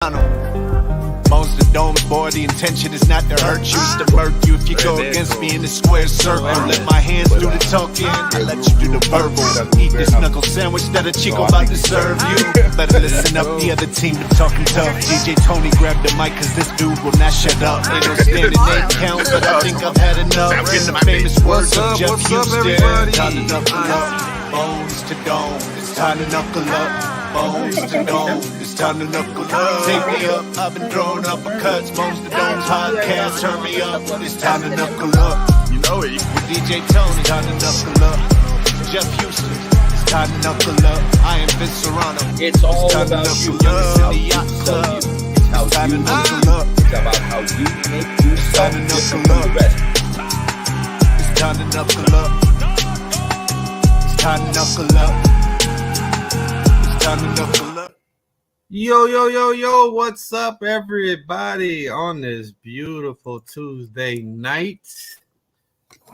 Most of the domes, boy, the intention is not to hurt you, it's to murk you. If you go against me in the square circle, let my hands do the talking, I let you do the verbal. Eat this knuckle sandwich that a Chico about to serve you. Better listen up, the other team is talking tough. DJ Tony grabbed the mic cause this dude will not shut up. Ain't no standing name count, but I think I've had enough. In the famous words of Jeff Houston, time to knuckle up. Bones to dome, it's time to knuckle up. Bones to dome, it's time to knuckle up. Take me up, I've been throwing uppercuts. Bones to dome podcast, turn me up. It's time to knuckle up. You know it. With DJ Tony, time to knuckle up. Jeff Houston, it's time to knuckle up. I am Vince Serrano. It's all about you. It's time to knuckle up. It's about how you make yourself different from the rest. It's time to knuckle up. It's time to knuckle up. Yo, what's up, everybody, on this beautiful Tuesday night?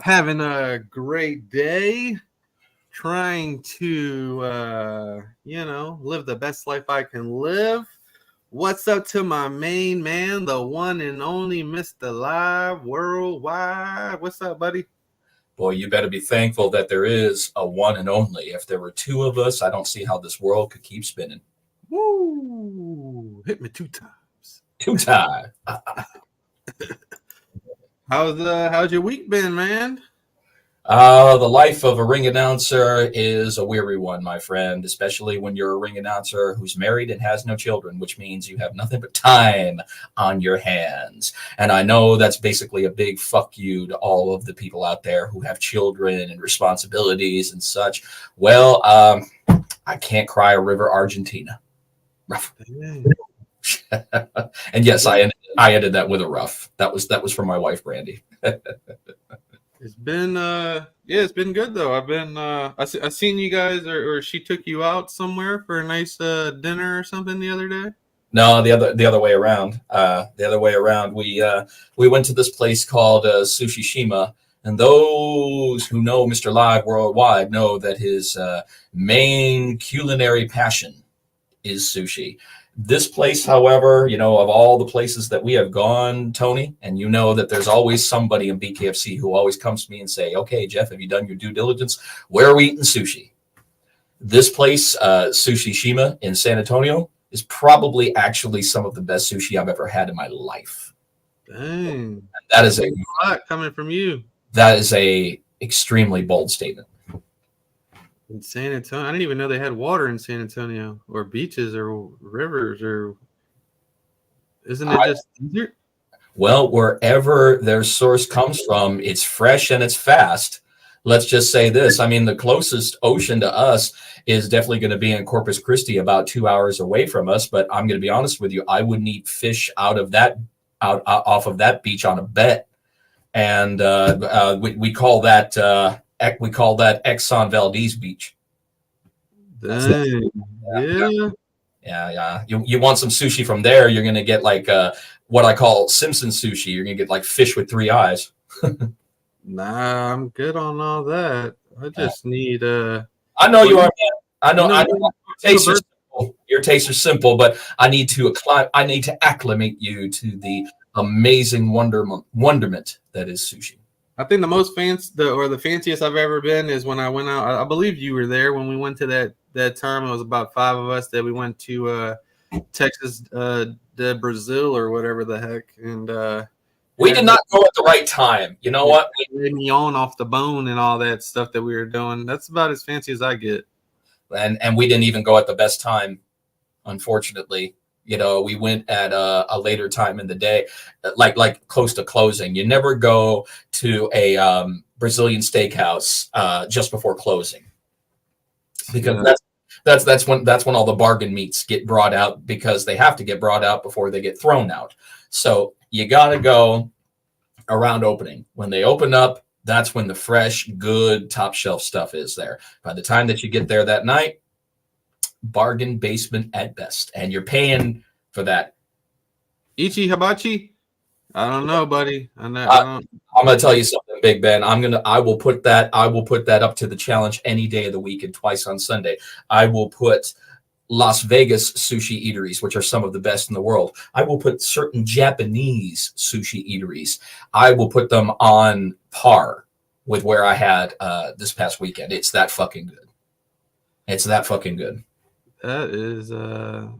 Having a great day, trying to, live the best life I can live. What's up to my main man, the one and only Mr. Live Worldwide? What's up, buddy? Boy, you better be thankful that there is a one and only. If there were two of us, I don't see how this world could keep spinning. Woo! Hit me 2 times. 2 times. How's your week been, man? The life of a ring announcer is a weary one, my friend, especially when you're a ring announcer who's married and has no children, which means you have nothing but time on your hands. And I know that's basically a big fuck you to all of the people out there who have children and responsibilities and such. Well, I can't cry a river, Argentina. Rough. And yes, I ended that with a rough. That was from my wife, Brandy. It's been it's been good though. I've been I seen you guys, or she took you out somewhere for a nice dinner or something the other day. No, the other way around. We went to this place called Sushi Shima, and those who know Mr. Live Worldwide know that his main culinary passion is sushi. This place, however, of all the places that we have gone, Tony, and you know that there's always somebody in Bkfc who always comes to me and say, okay, Jeff, have you done your due diligence? Where are we eating sushi? This place, Sushi Shima in San Antonio, is probably actually some of the best sushi I've ever had in my life. Dang. And that is a lot coming from you. That is a extremely bold statement. In San Antonio, I didn't even know they had water in San Antonio, or beaches, or rivers, or isn't it just easier? Well, wherever their source comes from, it's fresh and it's fast. Let's just say this. I mean, the closest ocean to us is definitely going to be in Corpus Christi, about 2 hours away from us. But I'm going to be honest with you, I wouldn't eat fish off of that beach on a bet. And we call that Exxon Valdez Beach. Dang. Yeah. You want some sushi from there, you're going to get like what I call Simpson sushi. You're going to get like fish with 3 eyes. Nah, I'm good on all that. I just need I know you are, man. I know your tastes are simple, but I need to acclimate you to the amazing wonderment that is sushi. I think the most the fanciest I've ever been is when I went out. I believe you were there when we went to that time. It was about 5 of us that we went to Texas, de Brazil or whatever the heck. And we did not go at the right time. You know what? We me on off the bone and all that stuff that we were doing. That's about as fancy as I get. And we didn't even go at the best time, unfortunately. We went at a later time in the day, like close to closing. You never go to a Brazilian steakhouse just before closing, because that's when all the bargain meats get brought out, because they have to get brought out before they get thrown out. So you got to go around opening. When they open up, that's when the fresh, good, top shelf stuff is there. By the time that you get there that night, bargain basement at best, and you're paying for that. Ichi hibachi? I don't know, buddy. I'm gonna tell you something, Big Ben. I will put that up to the challenge any day of the week and twice on Sunday. I will put Las Vegas sushi eateries, which are some of the best in the world. I will put certain Japanese sushi eateries. I will put them on par with where I had this past weekend. It's that fucking good. It's that fucking good. That is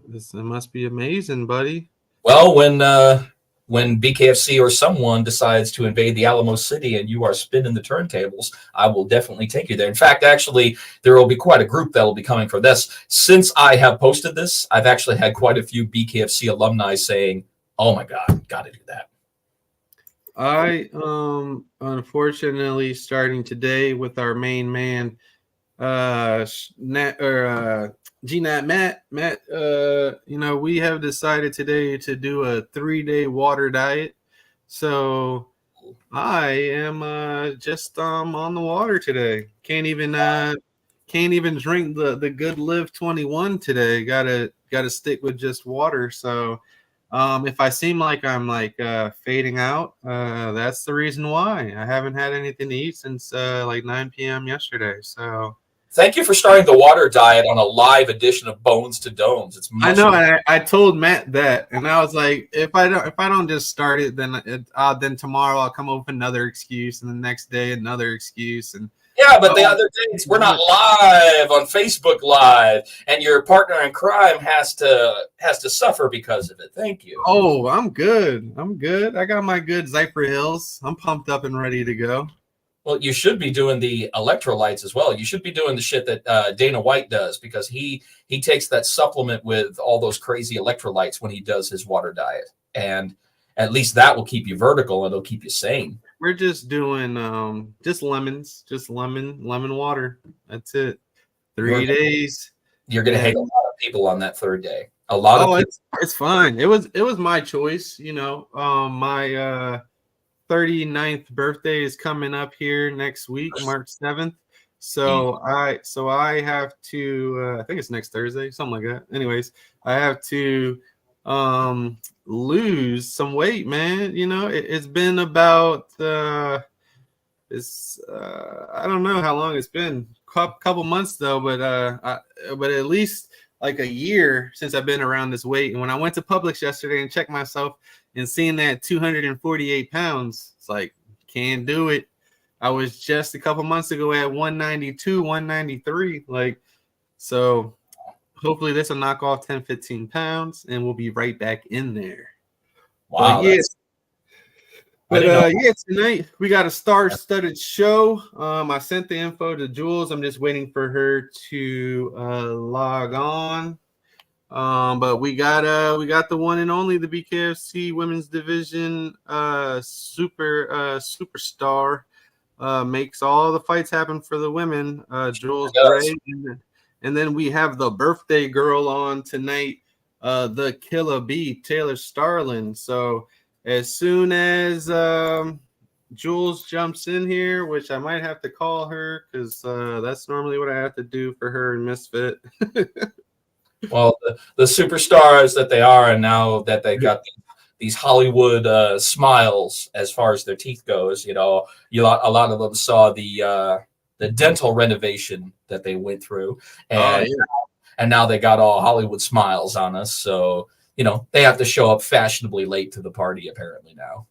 this it must be amazing, buddy. Well, when Bkfc or someone decides to invade the Alamo City and you are spinning the turntables, I will definitely take you there. In fact, actually, there will be quite a group that will be coming for this. Since I have posted this, I've actually had quite a few Bkfc alumni saying, "Oh my God, got to do that." I unfortunately starting today with our main man GNat Matt, you know, we have decided today to do a 3-day water diet. So I am just on the water today. Can't even drink the Good Live 21 today. Gotta stick with just water. So if I seem like I'm like fading out, that's the reason why. I haven't had anything to eat since like 9 p.m. yesterday. So thank you for starting the water diet on a live edition of Bones to Domes. It's I know, and I told Matt that, and I was like, if I don't just start it, then tomorrow I'll come up with another excuse, and the next day another excuse, and yeah, but the other days we're not live on Facebook Live, and your partner in crime has to suffer because of it. Thank you. Oh, I'm good. I got my good Zypher Hills. I'm pumped up and ready to go. Well, you should be doing the electrolytes as well. You should be doing the shit that Dana White does, because he takes that supplement with all those crazy electrolytes when he does his water diet, and at least that will keep you vertical and it'll keep you sane. We're just doing just lemons, just lemon water. That's it. 3 days. You're gonna hate a lot of people on that third day. A lot of people. It's fine. It was my choice. You know, my 39th birthday is coming up here next week, March 7th. So I have to I think it's next Thursday, something like that. Anyways, I have to lose some weight, man. You know, it's been about I don't know how long it's been, couple months though, but at least like a year since I've been around this weight. And when I went to Publix yesterday and checked myself and seeing that 248 pounds, it's like, can't do it. I was just a couple months ago at 192, 193. Like, so hopefully this will knock off 10, 15 pounds and we'll be right back in there. Wow. Tonight we got a star-studded show. I sent the info to Jewlz. I'm just waiting for her to log on. But we got the one and only, the Bkfc women's division superstar, makes all the fights happen for the women. Jewlz Gray, and then we have the birthday girl on tonight, the Killer Bee, Taylor Starling. So as soon as Jewlz jumps in here, which I might have to call her because that's normally what I have to do for her in Misfit. Well, the superstars that they are, and now that they got these Hollywood smiles as far as their teeth goes, you know, a lot of them saw the dental renovation that they went through, and now they got all Hollywood smiles on us. So, you know, they have to show up fashionably late to the party apparently now.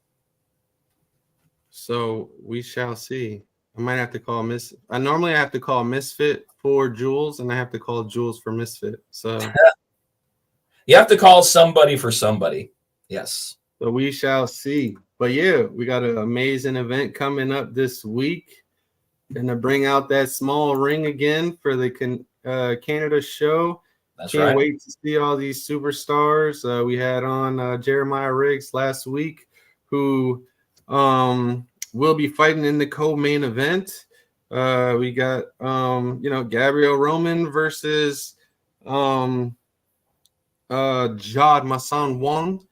So we shall see. I might have to call I normally have to call Misfit for Jewlz, and I have to call Jewlz for Misfit. So you have to call somebody for somebody. Yes. So we shall see. But yeah, we got an amazing event coming up this week. Gonna bring out that small ring again for the Canada show. Can't wait to see all these superstars. We had on Jeremiah Riggs last week, who will be fighting in the co-main event. We got Gabriel Roman versus Jad Masan Wong.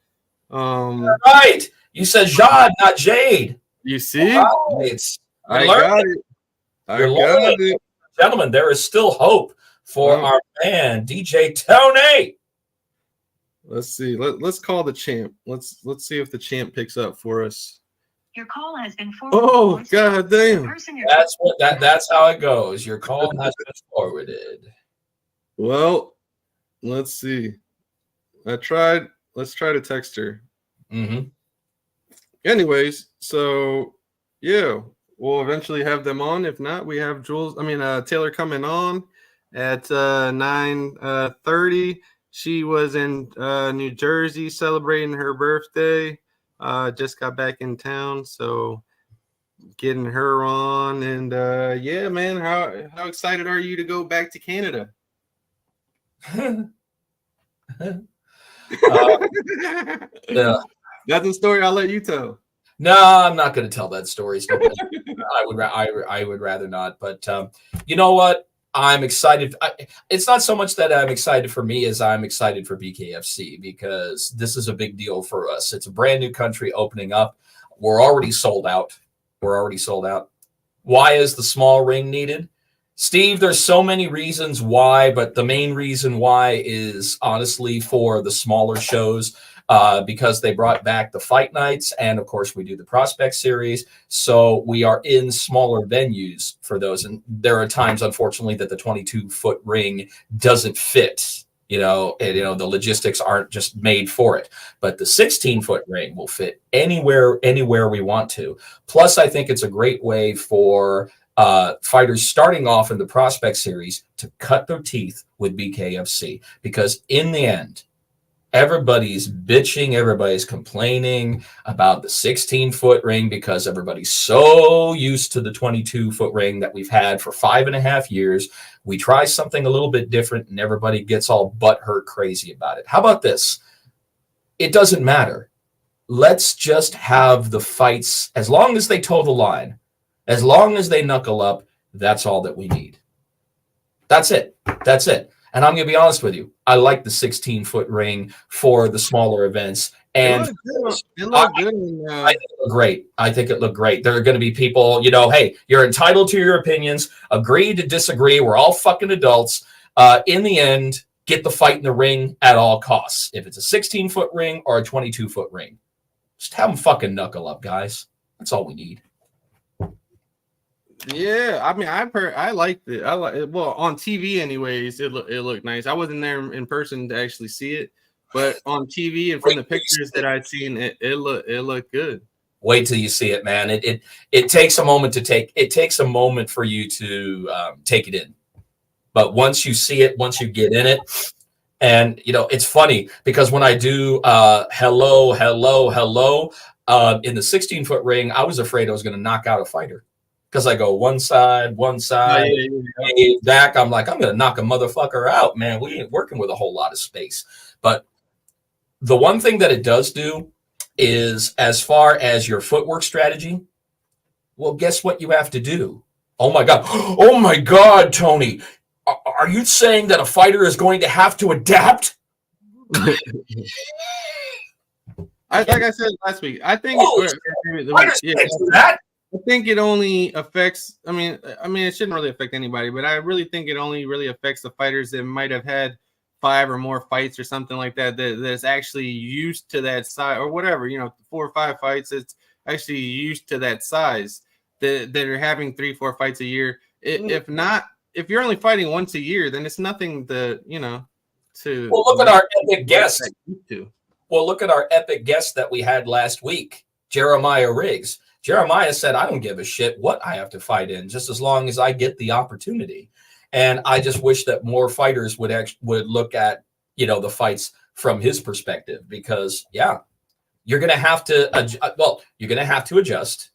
Right, you said Jad, not Jade. You see, right. I got it. Gentlemen, there is still hope for our man DJ Tony. Let's see. Let's call the champ. Let's see if the champ picks up for us. Your call has been forwarded. Oh, god damn. That's how it goes. Your call has been forwarded. Well, Let's see. Let's try to text her. Mm-hmm. Anyways, so yeah, we'll eventually have them on. If not, we have Taylor coming on at 9:30. She was in New Jersey celebrating her birthday. Just got back in town, so getting her on. And yeah, man, how excited are you to go back to Canada? Yeah. That's a story I'll let you tell. No, I'm not going to tell that story. I would rather not. But you know what? I'm excited. It's not so much that I'm excited for me as I'm excited for BKFC, because this is a big deal for us. It's a brand new country opening up. We're already sold out. Why is the small ring needed? Steve, there's so many reasons why, but the main reason why is honestly for the smaller shows, because they brought back the fight nights, and of course we do the prospect series. So we are in smaller venues for those. And there are times, unfortunately, that the 22-foot ring doesn't fit. The logistics aren't just made for it. But the 16-foot ring will fit anywhere we want to. Plus, I think it's a great way for fighters starting off in the prospect series to cut their teeth with BKFC, because in the end, everybody's bitching, everybody's complaining about the 16-foot ring because everybody's so used to the 22-foot ring that we've had for 5.5 years. We try something a little bit different and everybody gets all butthurt crazy about it. How about this? It doesn't matter. Let's just have the fights, as long as they toe the line, as long as they knuckle up, that's all that we need. That's it. And I'm going to be honest with you. I like the 16-foot ring for the smaller events. And it looked good. I think it looked great. There are going to be people, hey, you're entitled to your opinions. Agree to disagree. We're all fucking adults. In the end, get the fight in the ring at all costs. If it's a 16-foot ring or a 22-foot ring, just have them fucking knuckle up, guys. That's all we need. Yeah, I mean, I liked it. Well, on TV anyways, it looked nice. I wasn't there in person to actually see it, but on TV and from the pictures that I'd seen, it looked good. Wait till you see it, man. It takes a moment for you to take it in. But once you see it, once you get in it, and it's funny because when I do hello in the 16-foot ring, I was afraid I was going to knock out a fighter. Because I go one side, back. I'm like, I'm going to knock a motherfucker out, man. We ain't working with a whole lot of space. But the one thing that it does do is, as far as your footwork strategy, well, guess what you have to do? Oh, my God, Tony. Are you saying that a fighter is going to have to adapt? Like I said last week, I think that. I think it only affects. I mean, it shouldn't really affect anybody, but I really think it only really affects the fighters that might have had 5 or more fights or something like that. That's actually used to that size or whatever. 4 or 5 fights. It's actually used to that size. That are having 3, 4 fights a year. If you're only fighting once a year, then it's nothing to to. Well, look at our epic guest. Well, look at our epic guest that we had last week, Jeremiah Riggs. Jeremiah said, I don't give a shit what I have to fight in, just as long as I get the opportunity. And I just wish that more fighters would look at, the fights from his perspective, because you're going to have to adjust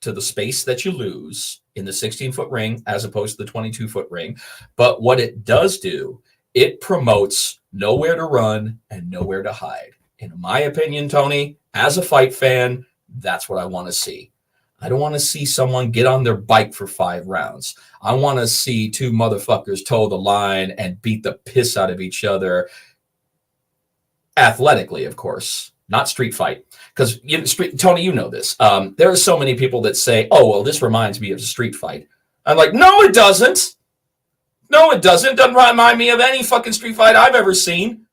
to the space that you lose in the 16-foot ring as opposed to the 22-foot ring. But what it does do, it promotes nowhere to run and nowhere to hide. In my opinion, Tony, as a fight fan, that's what I want to see. I don't want to see someone get on their bike for 5 rounds. I want to see 2 motherfuckers toe the line and beat the piss out of each other. Athletically, of course, not street fight. Because, Tony, you know this. There are so many people that say, oh, well, this reminds me of a street fight. I'm like, no, it doesn't. No, it doesn't. Doesn't remind me of any fucking street fight I've ever seen.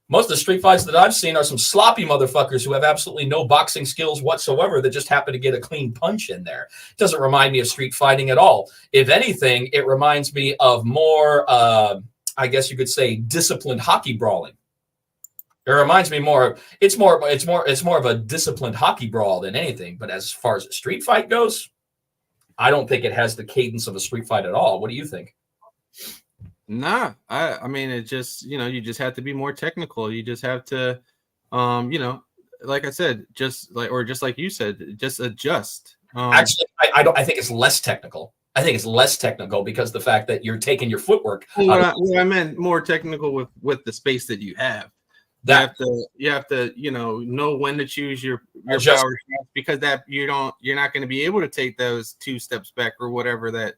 Most of the street fights that I've seen are some sloppy motherfuckers who have absolutely no boxing skills whatsoever that just happen to get a clean punch in there. It doesn't remind me of street fighting at all. If anything, it reminds me of more I guess you could say, disciplined hockey brawling. It reminds me more. It's more of a disciplined hockey brawl than anything. But as far as a street fight goes, I don't think it has the cadence of a street fight at all. What do you think? Nah, I mean, it just, you just have to be more technical. You just have to, like I said, just like you said, just adjust. Actually, I think it's less technical. I think it's less technical because the fact that you're taking your footwork. What I meant more technical with the space that you have. You have to know when to choose your power shots, because that you're not going to be able to take those 2 steps back or whatever that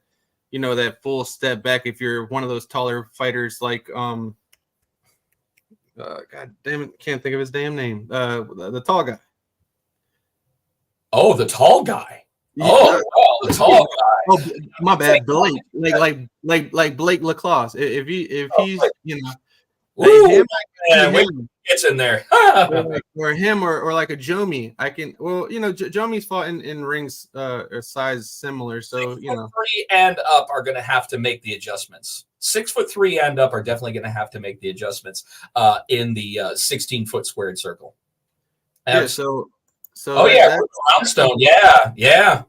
that full step back if you're one of those taller fighters like God damn it, can't think of his damn name. The tall guy. Oh, the tall guy. Yeah. Oh, well, the tall guy. Oh, my bad, Blake. Like Blake Lacrosse. If he's him gets in there. or him or like a Jomi. I can Jomi's fought in rings or size similar, so 6'3" and up are going to have to make the adjustments. 6'3" and up are definitely going to have to make the adjustments in the 16-foot squared circle. Yeah, so Brownstone. Yeah.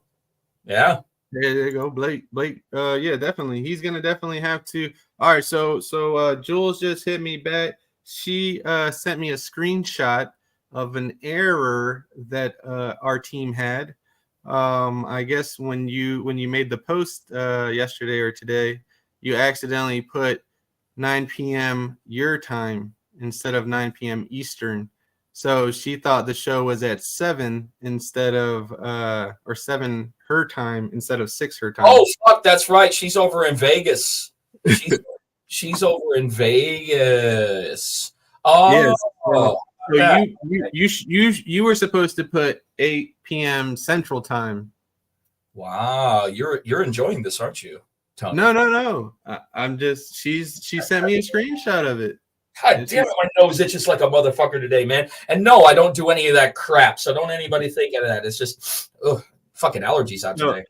There you go, Blake. Yeah, definitely. He's gonna definitely have to. All right, so Jewlz just hit me back. She sent me a screenshot of an error that our team had. I guess when you made the post yesterday or today, you accidentally put 9 p.m. your time instead of 9 p.m. Eastern. So she thought the show was at 7 instead of or 7 her time instead of 6 her time. Oh fuck, that's right. She's over in Vegas. She's over in Vegas. Oh, yes. yeah. So you were supposed to put 8 p.m. Central Time. Wow, you're enjoying this, aren't you, Tony? No. I'm just she sent me a screenshot of it. God damn it, my nose itches like a motherfucker today, man. And no, I don't do any of that crap. So don't anybody think of that. It's just fucking allergies out today.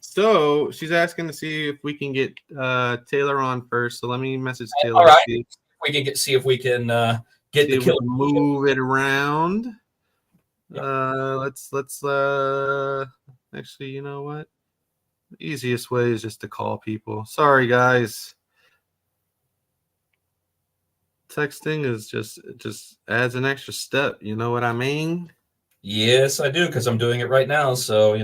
So she's asking to see if we can get Taylor on first. So let me message Taylor. All right. We can see if we can get the killer. Move it around. Yep. Let's actually, you know what? The easiest way is just to call people. Sorry, guys. Texting is just adds an extra step. You know what I mean? Yes, I do, because I'm doing it right now. So,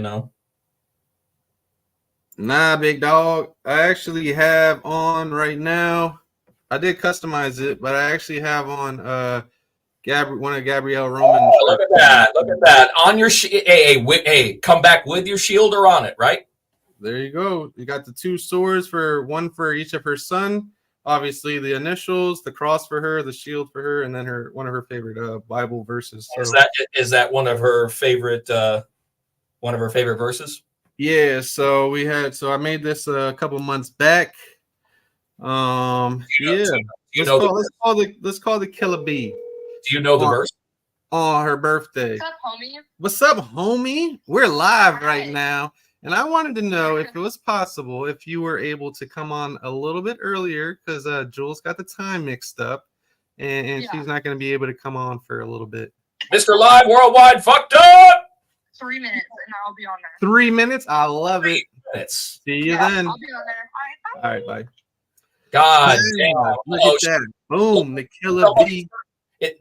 Nah, big dog. I actually have on right now. I did customize it, but I actually have on one of Gabrielle Roman. Oh, look at that. On your hey, come back with your shield or on it, right? There you go. You got the 2 swords one for each of her son. Obviously, the initials, the cross for her, the shield for her, and then one of her favorite Bible verses. So, is that one of her favorite verses? Yeah. So I made this a couple months back. Let's call the Killer Bee. Do you know the verse? On her birthday. What's up, homie? What's up, homie? We're live right now. And I wanted to know if it was possible if you were able to come on a little bit earlier, because Jewlz got the time mixed up, and she's not going to be able to come on for a little bit. Mr. Live Worldwide fucked up. 3 minutes, and I'll be on there. 3 minutes? I love it. 3 minutes. See you then. I'll be on there. All right, bye. God damn. Look at that. Boom, the Killer Bee.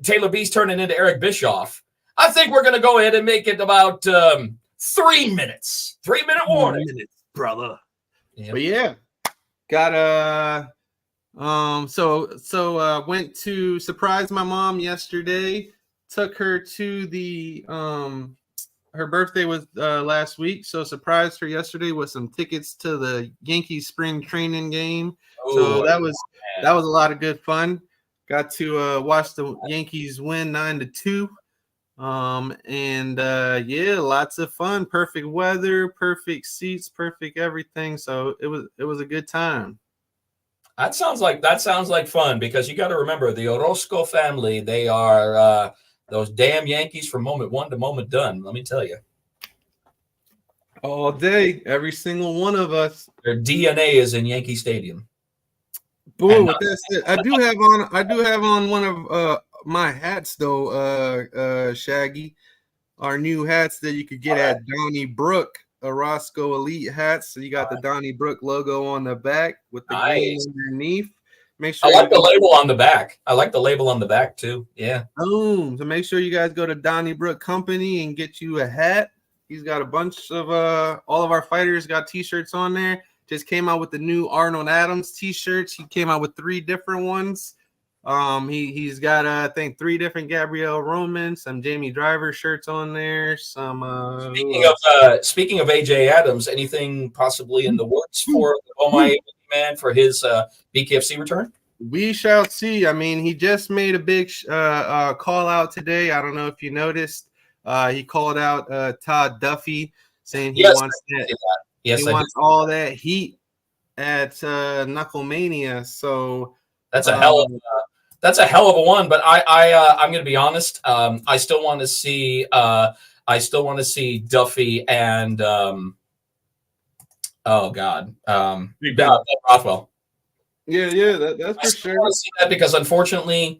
Taylor B's turning into Eric Bischoff. I think we're going to go ahead and make it about 3 minutes. 3 minute warning. 3 minutes, brother. Yep. But yeah, got went to surprise my mom yesterday. Took her to the her birthday was last week, so surprised her yesterday with some tickets to the Yankees spring training game. Ooh, so that was a lot of good fun. Got to watch the Yankees win 9-2. Lots of fun, perfect weather, perfect seats, perfect everything. So it was a good time. That sounds like fun, because you got to remember the Orozco family. They are those damn Yankees from moment one to moment done. Let me tell you, all day, every single one of us. their DNA is in Yankee Stadium. Boy, with that said, I do have on one of my hats though, Shaggy. Our new hats that you could get at Donnybrook, a Roscoe Elite hats. So you got the Donnybrook logo on the back with the green underneath. Make I sure like the label on the back. I like the label on the back too. Yeah. Boom. So make sure you guys go to Donnybrook Company and get you a hat. He's got a bunch of all of our fighters got t-shirts on there. Just came out with the new Arnold Adams t-shirts. He came out with 3 different ones. He's got I think 3 different Gabrielle Roman, some Jamie Driver shirts on there. Some speaking of AJ Adams, anything possibly in the works for Oh My Man for his BKFC return? We shall see. I mean, he just made a big call out today. I don't know if you noticed. He called out Todd Duffy, saying he wants that. Yes, he wants all that heat at Knucklemania. So that's a hell of a one. But I'm going to be honest. I still want to see Duffy and Ben Rothwell. Yeah, that's for sure. I want to see that because unfortunately,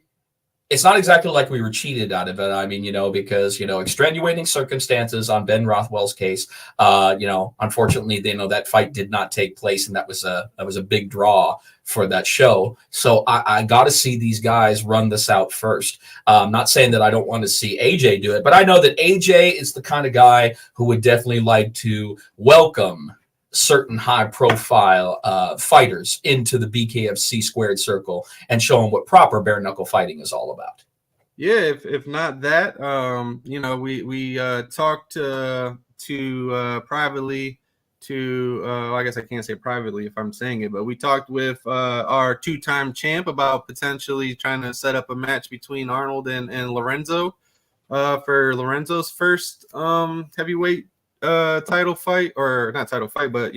it's not exactly like we were cheated out of it. I mean, because extenuating circumstances on Ben Rothwell's case. Unfortunately, that fight did not take place, and that was a big draw for that show. So I got to see these guys run this out first. I'm not saying that I don't want to see AJ do it, but I know that AJ is the kind of guy who would definitely like to welcome certain high-profile fighters into the BKFC squared circle and show them what proper bare-knuckle fighting is all about. Yeah, if not that, we talked privately to I guess I can't say privately if I'm saying it, but we talked with our 2-time champ about potentially trying to set up a match between Arnold and Lorenzo for Lorenzo's first heavyweight title fight, or not title fight, but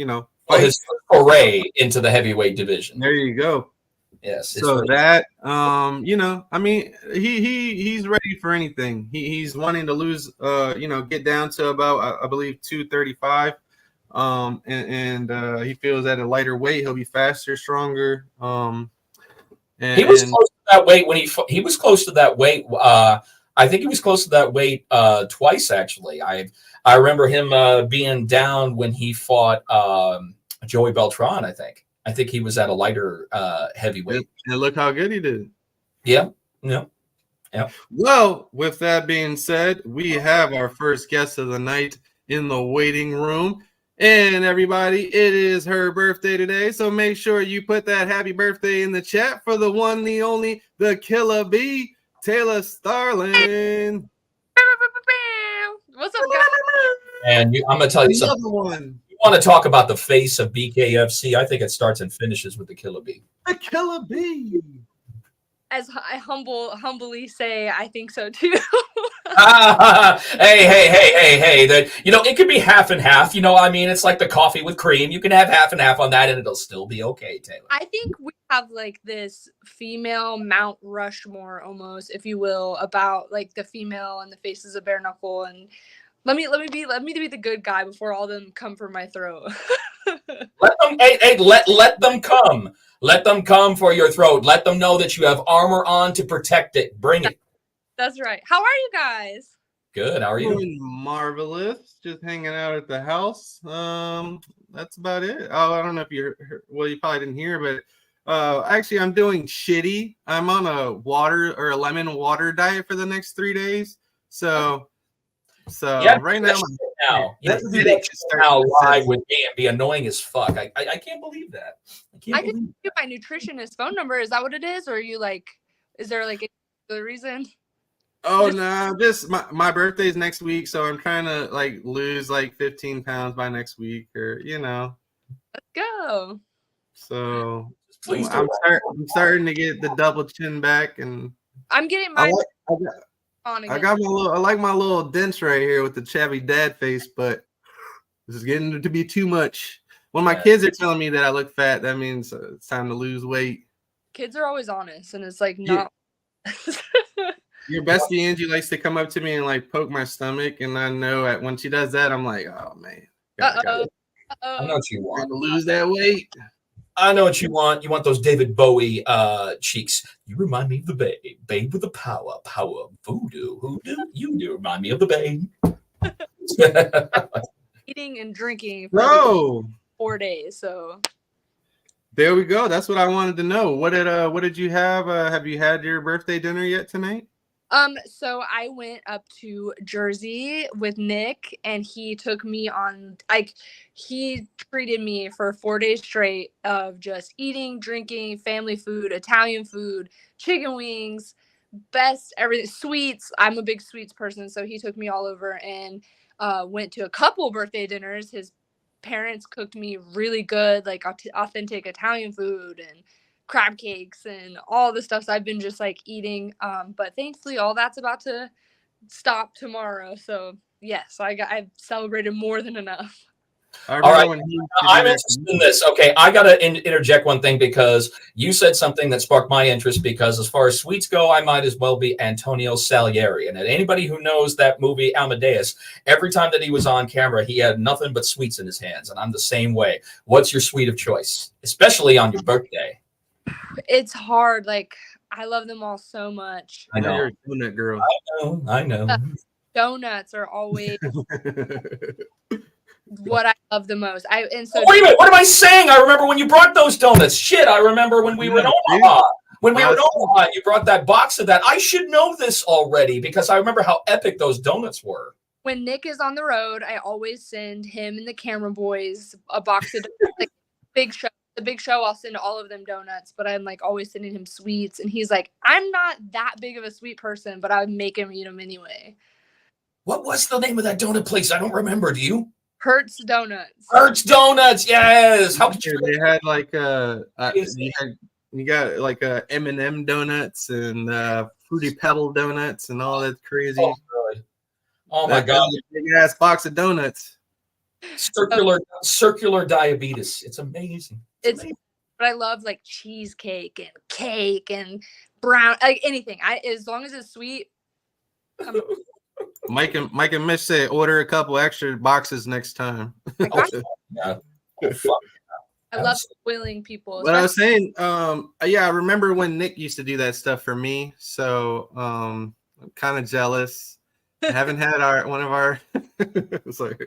his foray into the heavyweight division. There you go. Yes. So that I mean, he's ready for anything. He's wanting to lose, get down to about I believe 235. And he feels at a lighter weight he'll be faster, stronger. And he was close to that weight when he was close to that weight. I think he was close to that weight twice actually. I remember him being down when he fought Joey Beltran. I think he was at a lighter heavyweight. And look how good he did. Yeah. Well, with that being said, we have our first guest of the night in the waiting room. And everybody, it is her birthday today, so make sure you put that happy birthday in the chat for the one, the only, the Killer Bee, Taylor Starling. What's up, guys? And I'm going to tell you something. One. You want to talk about the face of BKFC? I think it starts and finishes with the Killer Bee. The Killer Bee. As I humbly say, I think so too. Hey. It could be half and half. I mean, it's like the coffee with cream. You can have half and half on that, and it'll still be okay, Taylor. I think we have like this female Mount Rushmore, almost, if you will, about like the female and the faces of bare knuckle. And let me be the good guy before all of them come for my throat. Let them come. Let them come for your throat. Let them know that you have armor on to protect it. Bring it. That's right. How are you guys? Good. How are you? Doing marvelous. Just hanging out at the house. That's about it. Oh, I don't know if you heard, well, you probably didn't hear, but actually, I'm doing shitty. I'm on a lemon water diet for the next 3 days. So yeah, right now, now live with me and be annoying as fuck. I can't believe that. I can give my nutritionist phone number. Is that what it is, or are you like? Is there like a reason? Oh no, just my birthday's next week, so I'm trying to like lose like 15 pounds by next week, or Let's go. So I'm starting to get the double chin back, and I'm getting mine. I got I like my little dents right here with the chubby dad face, but this is getting to be too much. When my kids are telling me that I look fat, that means it's time to lose weight. Kids are always honest, and it's like not. Your bestie Angie likes to come up to me and like poke my stomach, and I know when she does that, I'm like, oh man, I know what you want to lose that weight. I know what you want. You want those David Bowie cheeks. You remind me of the babe. Babe with the power. Power of voodoo. Hoodoo. You do remind me of the babe. Eating and drinking for No. 4 days. So There we go. That's what I wanted to know. What did you have? Have you had your birthday dinner yet tonight? So I went up to Jersey with Nick, and he took me on, like, he treated me for 4 days straight of just eating, drinking, family food, Italian food, chicken wings, best everything, sweets. I'm a big sweets person, so he took me all over and went to a couple birthday dinners. His parents cooked me really good, like authentic Italian food and crab cakes and all the stuff. So I've been just like eating. But thankfully, all that's about to stop tomorrow. So yes, I've celebrated more than enough. I All right. when he I'm interested in this. Okay, I got to interject one thing because you said something that sparked my interest because as far as sweets go, I might as well be Antonio Salieri. And anybody who knows that movie Amadeus, every time that he was on camera, he had nothing but sweets in his hands. And I'm the same way. What's your sweet of choice, especially on your birthday? It's hard. Like, I love them all so much. I know. You're a donut girl. I know. Donuts are always what I love the most. Wait a minute, what am I saying? I remember when you brought those donuts. Shit, I remember when we were in Omaha. When we were in Omaha, you brought that box of that. I should know this already because I remember how epic those donuts were. When Nick is on the road, I always send him and the camera boys a box of donuts. Like, the big show, I'll send all of them donuts, but I'm like always sending him sweets. And he's like, I'm not that big of a sweet person, but I would make him eat them anyway. What was the name of that donut place? I don't remember. Do you? Hertz Donuts. Hertz Donuts, yes. How could you? They had like you got like M&M donuts and Fruity Pebble donuts and all that crazy. Oh my God! Big ass box of donuts. Circular diabetes. It's amazing. It's amazing. But I love like cheesecake and cake and brown, like anything. As long as it's sweet. Mike and Mitch say order a couple extra boxes next time. Yeah. I love spoiling people. What I was saying, yeah, I remember when Nick used to do that stuff for me. So I'm kind of jealous. I haven't had one of our it's like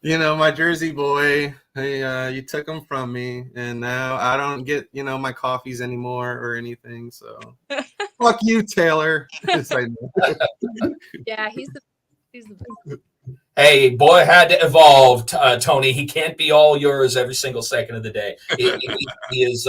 my Jersey boy. Hey, you took them from me, and now I don't get my coffees anymore or anything. So fuck you, Taylor. Yeah, he's the best. Hey, boy had to evolve, Tony. He can't be all yours every single second of the day. He's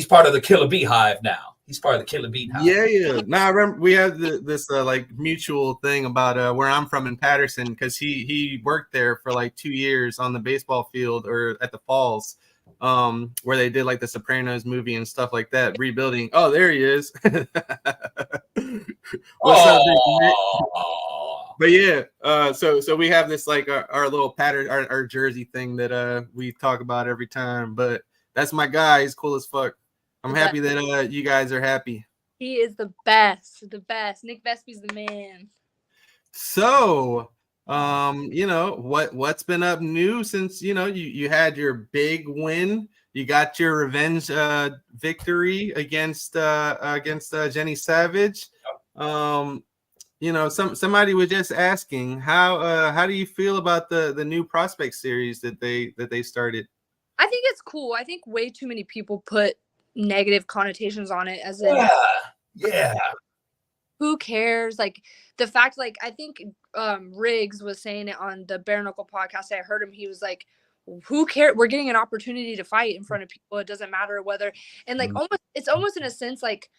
part of the killer beehive now. He's part of the killer beehive. Yeah. Now I remember we had this like mutual thing about where I'm from in Patterson because he worked there for like 2 years on the baseball field or at the Falls, where they did like the Sopranos movie and stuff like that, rebuilding. Oh, there he is. What's up, Nick? But yeah, so we have this like our little pattern, our Jersey thing that we talk about every time. But that's my guy. He's cool as fuck. I'm happy that you guys are happy. He is the best. Nick Vespe's the man. So, what's been up new since you had your big win. You got your revenge victory against Jenny Savage. Somebody was just asking how do you feel about the new prospect series that they started? I think it's cool. I think way too many people put negative connotations on it as in who cares? Like the fact, like I think Riggs was saying it on the Bare Knuckle podcast. I heard him. He was like, who cares? We're getting an opportunity to fight in front of people. It doesn't matter whether, and like it's almost in a sense like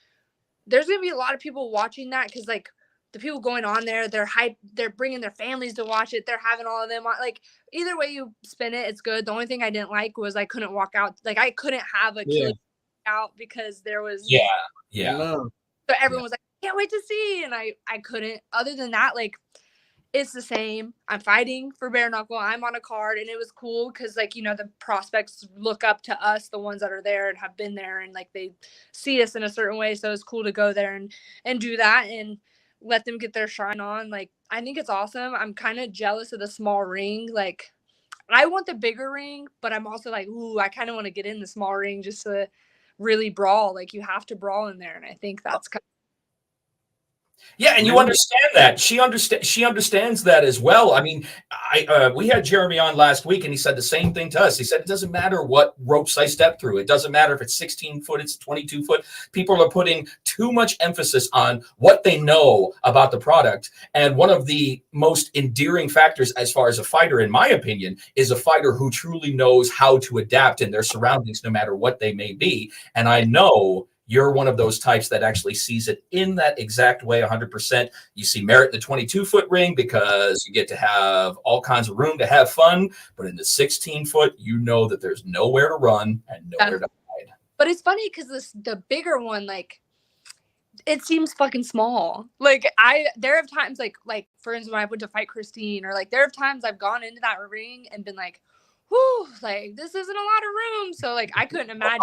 there's gonna be a lot of people watching that because like the people going on there, they're hype, they're bringing their families to watch it, they're having all of them on, like either way you spin it, it's good. The only thing I didn't like was I couldn't walk out, like I couldn't have a kid out because there was so everyone was like, can't wait to see, and I couldn't. Other than that, like it's the same. I'm fighting for bare knuckle. I'm on a card, and it was cool because like the prospects look up to us, the ones that are there and have been there, and like they see us in a certain way. So it's cool to go there and do that and let them get their shine on. Like I think it's awesome. I'm kind of jealous of the small ring. Like I want the bigger ring, but I'm also like, ooh, I kind of want to get in the small ring just to really brawl. Like you have to brawl in there, and I think that's kind Yeah, and you understand that. She understands that as well. I mean, we had Jeremy on last week, and he said the same thing to us. He said it doesn't matter what ropes I step through. It doesn't matter if it's 16 foot, it's 22 foot. People are putting too much emphasis on what they know about the product. And one of the most endearing factors, as far as a fighter, in my opinion, is a fighter who truly knows how to adapt in their surroundings, no matter what they may be. And I know you're one of those types that actually sees it in that exact way, 100%. You see merit in the 22-foot ring because you get to have all kinds of room to have fun. But in the 16-foot, you know that there's nowhere to run and nowhere to hide. But it's funny because the bigger one, like, it seems fucking small. Like there have times like for instance when I went to fight Christine, or like there have times I've gone into that ring and been like, whew, like this isn't a lot of room. So like I couldn't imagine.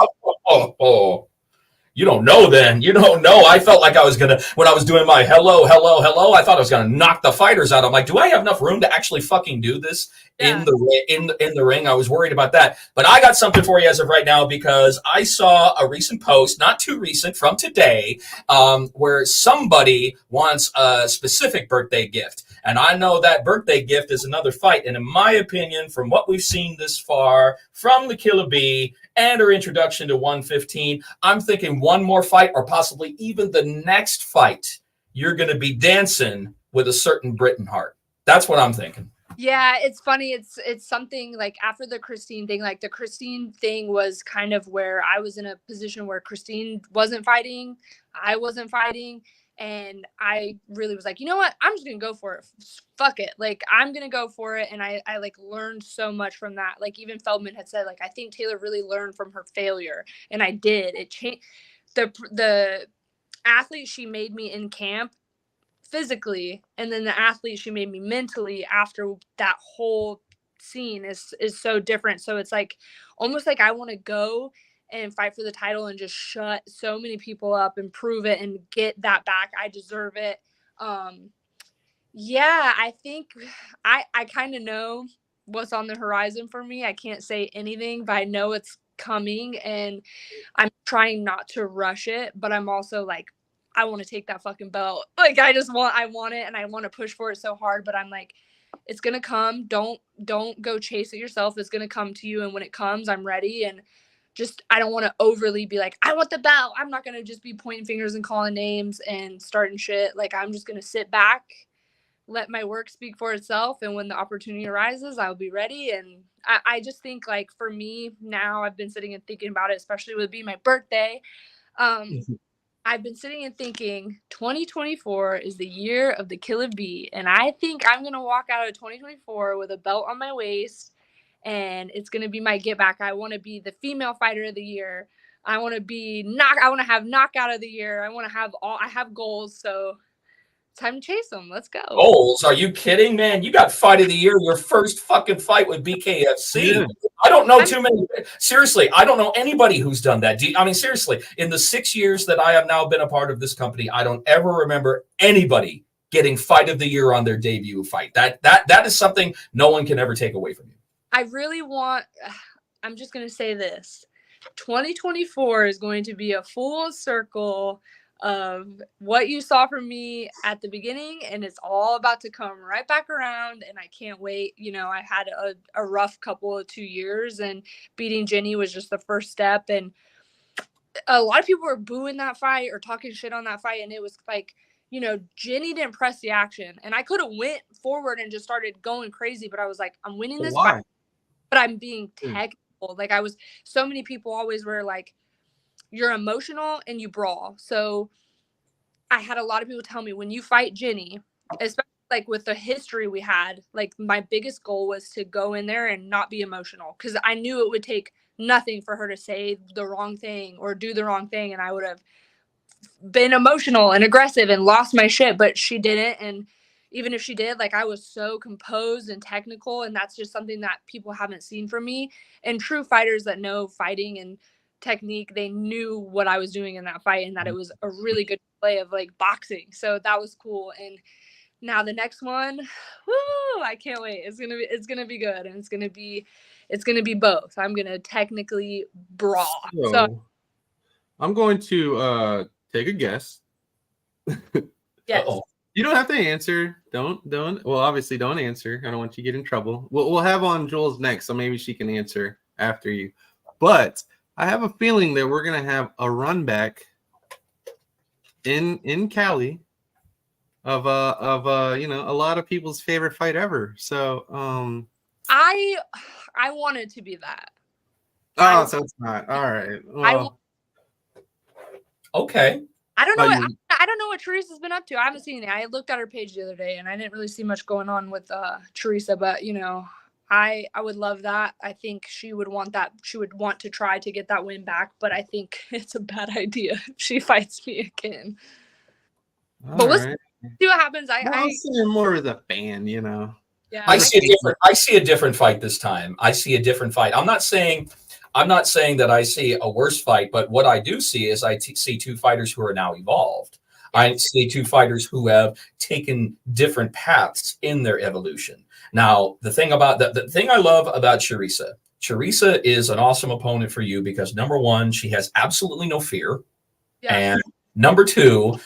You don't know then. You don't know. I felt like I was going to, when I was doing my hello, I thought I was going to knock the fighters out. I'm like, do I have enough room to actually fucking do this in the ring? I was worried about that. But I got something for you as of right now, because I saw a recent post, not too recent, from today, where somebody wants a specific birthday gift. And I know that birthday gift is another fight. And in my opinion, from what we've seen this far from the Killer Bee and her introduction to 115, I'm thinking one more fight, or possibly even the next fight, you're going to be dancing with a certain Britain Hart. That's what I'm thinking. Yeah, it's funny. It's something like after the Christine thing, like the Christine thing was kind of where I was in a position where Christine wasn't fighting, I wasn't fighting. And I really was like, you know what? I'm just going to go for it. Fuck it. Like, I'm going to go for it. And I like learned so much from that. Like even Feldman had said, like, I think Taylor really learned from her failure. And I did. It changed the athlete she made me in camp physically. And then the athlete she made me mentally after that whole scene is so different. So it's like, almost like I want to go and fight for the title and just shut so many people up and prove it and get that back. I deserve it. Yeah, I think I kind of know what's on the horizon for me. I can't say anything, but I know it's coming, and I'm trying not to rush it, but I'm also like, I want to take that fucking belt. Like I want it, and I want to push for it so hard, but I'm like, it's going to come. Don't go chase it yourself. It's going to come to you. And when it comes, I'm ready. And just, I don't want to overly be like, I want the belt. I'm not going to just be pointing fingers and calling names and starting shit. Like, I'm just going to sit back, let my work speak for itself. And when the opportunity arises, I'll be ready. And I just think, like, for me now, I've been sitting and thinking about it, especially with it being my birthday. I've been sitting and thinking 2024 is the year of the Killer Bee. And I think I'm going to walk out of 2024 with a belt on my waist, and it's going to be my get back. I want to be the female fighter of the year. I want to have knockout of the year. I have goals. So time to chase them. Let's go. Goals? Are you kidding, man? You got fight of the year, your first fucking fight with Bkfc. Yeah. I don't know too many. Seriously, I don't know anybody who's done that. I mean, seriously, in the 6 years that I have now been a part of this company, I don't ever remember anybody getting fight of the year on their debut fight. That is something no one can ever take away from you. I really want, I'm just going to say this. 2024 is going to be a full circle of what you saw from me at the beginning, and it's all about to come right back around, and I can't wait. You know, I had a rough couple of 2 years, and beating Jenny was just the first step, and a lot of people were booing that fight or talking shit on that fight, and it was like, you know, Jenny didn't press the action, and I could have went forward and just started going crazy, but I was like, I'm winning this fight, but I'm being technical. Like so many people always were like, you're emotional and you brawl. So I had a lot of people tell me, when you fight Jenny, especially like with the history we had, like my biggest goal was to go in there and not be emotional, because I knew it would take nothing for her to say the wrong thing or do the wrong thing, and I would have been emotional and aggressive and lost my shit, but she didn't. And even if she did, like, I was so composed and technical, and that's just something that people haven't seen from me. And true fighters that know fighting and technique, they knew what I was doing in that fight, and that it was a really good play of like boxing. So that was cool. And Now the next one, woo! I can't wait. It's gonna be good, and it's gonna be both. I'm gonna technically brawl. So I'm going to take a guess. yes. Uh-oh. You don't have to answer. Don't. Well, obviously, don't answer. I don't want you to get in trouble. We'll have on Jewlz next, so maybe she can answer after you. But I have a feeling that we're gonna have a run back in Cali of you know, a lot of people's favorite fight ever. So I want it to be that. so it's not. All right. Okay. I don't know. Oh, I don't know what Teresa's been up to. I haven't seen it. I looked at her page the other day, and I didn't really see much going on with Teresa. But you know, I would love that. I think she would want that. She would want to try to get that win back. But I think it's a bad idea if she fights me again. But we'll see what happens. I'm seeing more as a fan, you know. Yeah. I see a different fight this time. I see a different fight. I'm not saying that I see a worse fight, but what I do see is see two fighters who are now evolved. I see two fighters who have taken different paths in their evolution. Now, the thing I love about Teresa is an awesome opponent for you because number one, she has absolutely no fear. Yeah. And number two,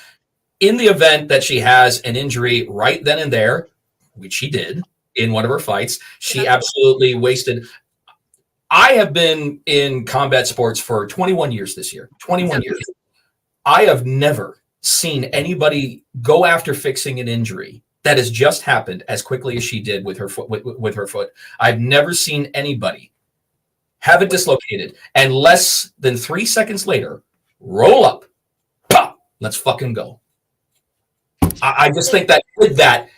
in the event that she has an injury right then and there, which she did in one of her fights, she absolutely wasted. I have been in combat sports for 21 years this year, 21 years. I have never seen anybody go after fixing an injury that has just happened as quickly as she did with her foot. With her foot, I've never seen anybody have it dislocated and less than 3 seconds later, roll up, pop, let's fucking go. I just think that with that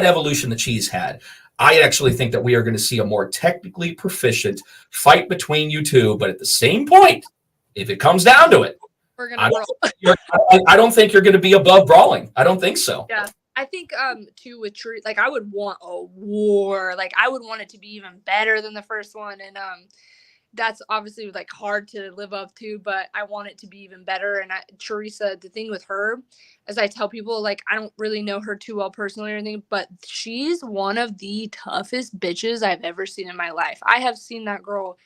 evolution that she's had, I actually think that we are going to see a more technically proficient fight between you two. But at the same point, if it comes down to it, we're gonna I don't think you're going to be above brawling. I don't think so. Yeah. I think too with Teresa, like I would want a war. Like I would want it to be even better than the first one. And that's obviously like hard to live up to, but I want it to be even better. And Teresa, the thing with her, as I tell people, like I don't really know her too well personally or anything, but she's one of the toughest bitches I've ever seen in my life. I have seen that girl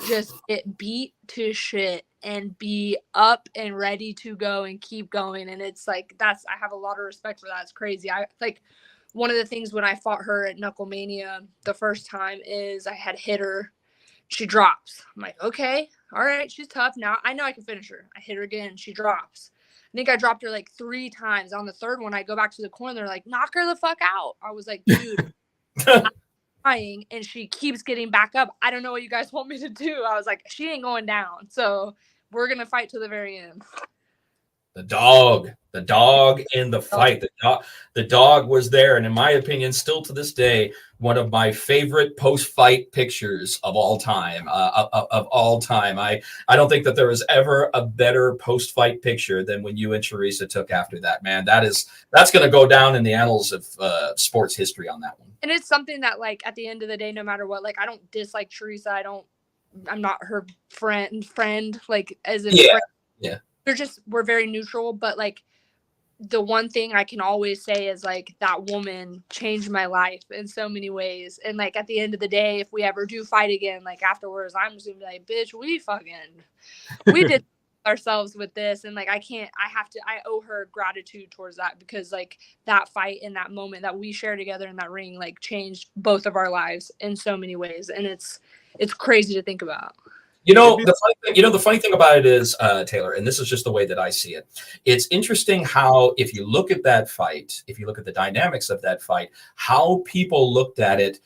just get beat to shit and be up and ready to go and keep going. And it's like, I have a lot of respect for that. It's crazy. I like one of the things when I fought her at Knucklemania the first time is I had hit her. She drops. I'm like, okay, all right, she's tough. Now I know I can finish her. I hit her again. She drops. I think I dropped her like 3 times. On the third one, I go back to the corner. They're like, knock her the fuck out. I was like, dude, I'm trying, and she keeps getting back up. I don't know what you guys want me to do. I was like, she ain't going down. So we're going to fight to the very end. The dog in the fight. The dog was there, and in my opinion, still to this day, one of my favorite post-fight pictures of all time. I don't think that there was ever a better post-fight picture than when you and Teresa took after that. Man, that's going to go down in the annals of sports history on that one. And it's something that, like, at the end of the day, no matter what, like, I don't dislike Teresa. I'm not her friend, like, as in friend. Yeah. We're very neutral, but like the one thing I can always say is like that woman changed my life in so many ways. And like at the end of the day, if we ever do fight again, like afterwards, I'm just gonna be like, bitch, we did ourselves with this. And like I owe her gratitude towards that, because like that fight in that moment that we shared together in that ring like changed both of our lives in so many ways. And it's crazy to think about. The funny thing about it is, Taylor, and this is just the way that I see it. It's interesting how, if you look at that fight, if you look at the dynamics of that fight, how people looked at it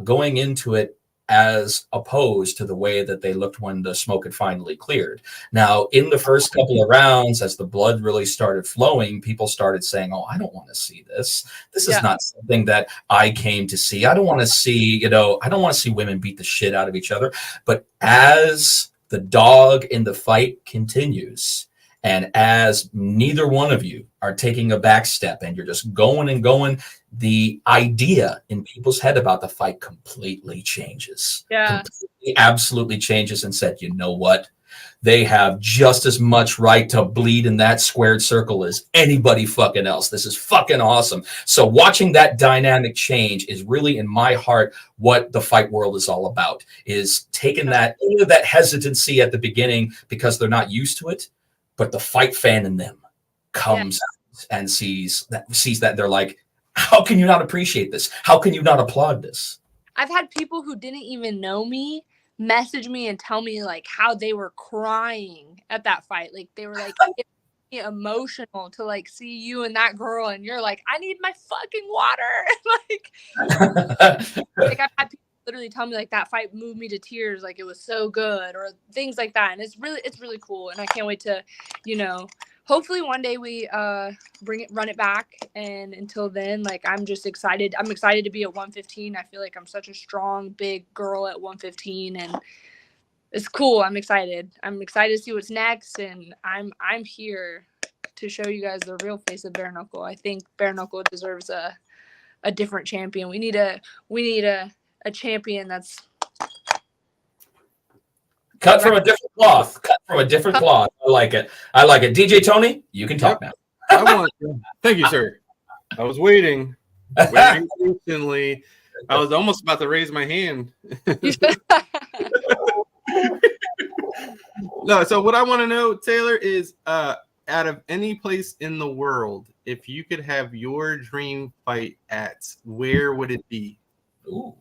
going into it as opposed to the way that they looked when the smoke had finally cleared. Now, in the first couple of rounds, as the blood really started flowing, people started saying, oh, I don't want to see this. This is not something that I came to see. I don't want to see, I don't want to see women beat the shit out of each other. But as the dog in the fight continues, and as neither one of you are taking a back step and you're just going and going, the idea in people's head about the fight completely changes. Yeah. Completely, absolutely changes, and said, you know what? they have just as much right to bleed in that squared circle as anybody fucking else. This is fucking awesome. So watching that dynamic change is really in my heart what the fight world is all about, is taking that hesitancy at the beginning because they're not used to it, but the fight fan in them comes and sees that they're like, how can you not appreciate this? How can you not applaud this? I've had people who didn't even know me message me and tell me like how they were crying at that fight. Like they were like emotional to like see you and that girl, and you're like, I need my fucking water. like I've had people literally tell me like that fight moved me to tears, like it was so good, or things like that. And it's really cool, and I can't wait to, hopefully one day we run it back. And until then, like I'm just excited. I'm excited to be at 115. I feel like I'm such a strong, big girl at 115, and it's cool. I'm excited. I'm excited to see what's next, and I'm here to show you guys the real face of bare knuckle. I think bare knuckle deserves a different champion. We need a champion that's cut from a different cloth. I like it. DJ Tony, you can talk now. Thank you, sir. I was waiting patiently. I was almost about to raise my hand. No, so what I want to know, Taylor, is out of any place in the world, if you could have your dream fight at, where would it be? Ooh.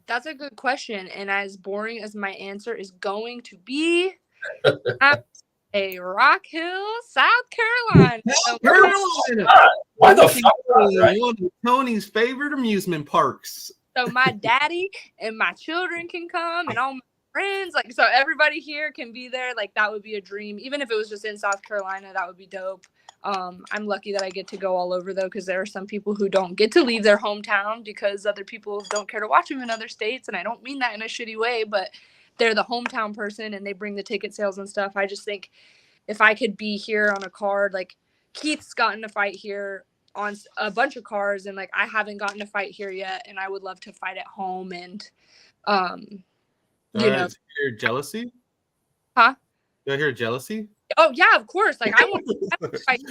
That's a good question. And as boring as my answer is going to be, at a Rock Hill, South Carolina. Why the fuck? One of Tony's favorite amusement parks. So my daddy and my children can come, and all my friends, like, so everybody here can be there. Like, that would be a dream. Even if it was just in South Carolina, that would be dope. I'm lucky that I get to go all over, though, because there are some people who don't get to leave their hometown because other people don't care to watch them in other states. And I don't mean that in a shitty way, but they're the hometown person and they bring the ticket sales and stuff. I just think if I could be here on a card, like Keith's gotten to fight here on a bunch of cards, and like I haven't gotten to fight here yet, and I would love to fight at home. And hear jealousy? Huh? Do I hear jealousy? Oh yeah, of course. Like I want to fight.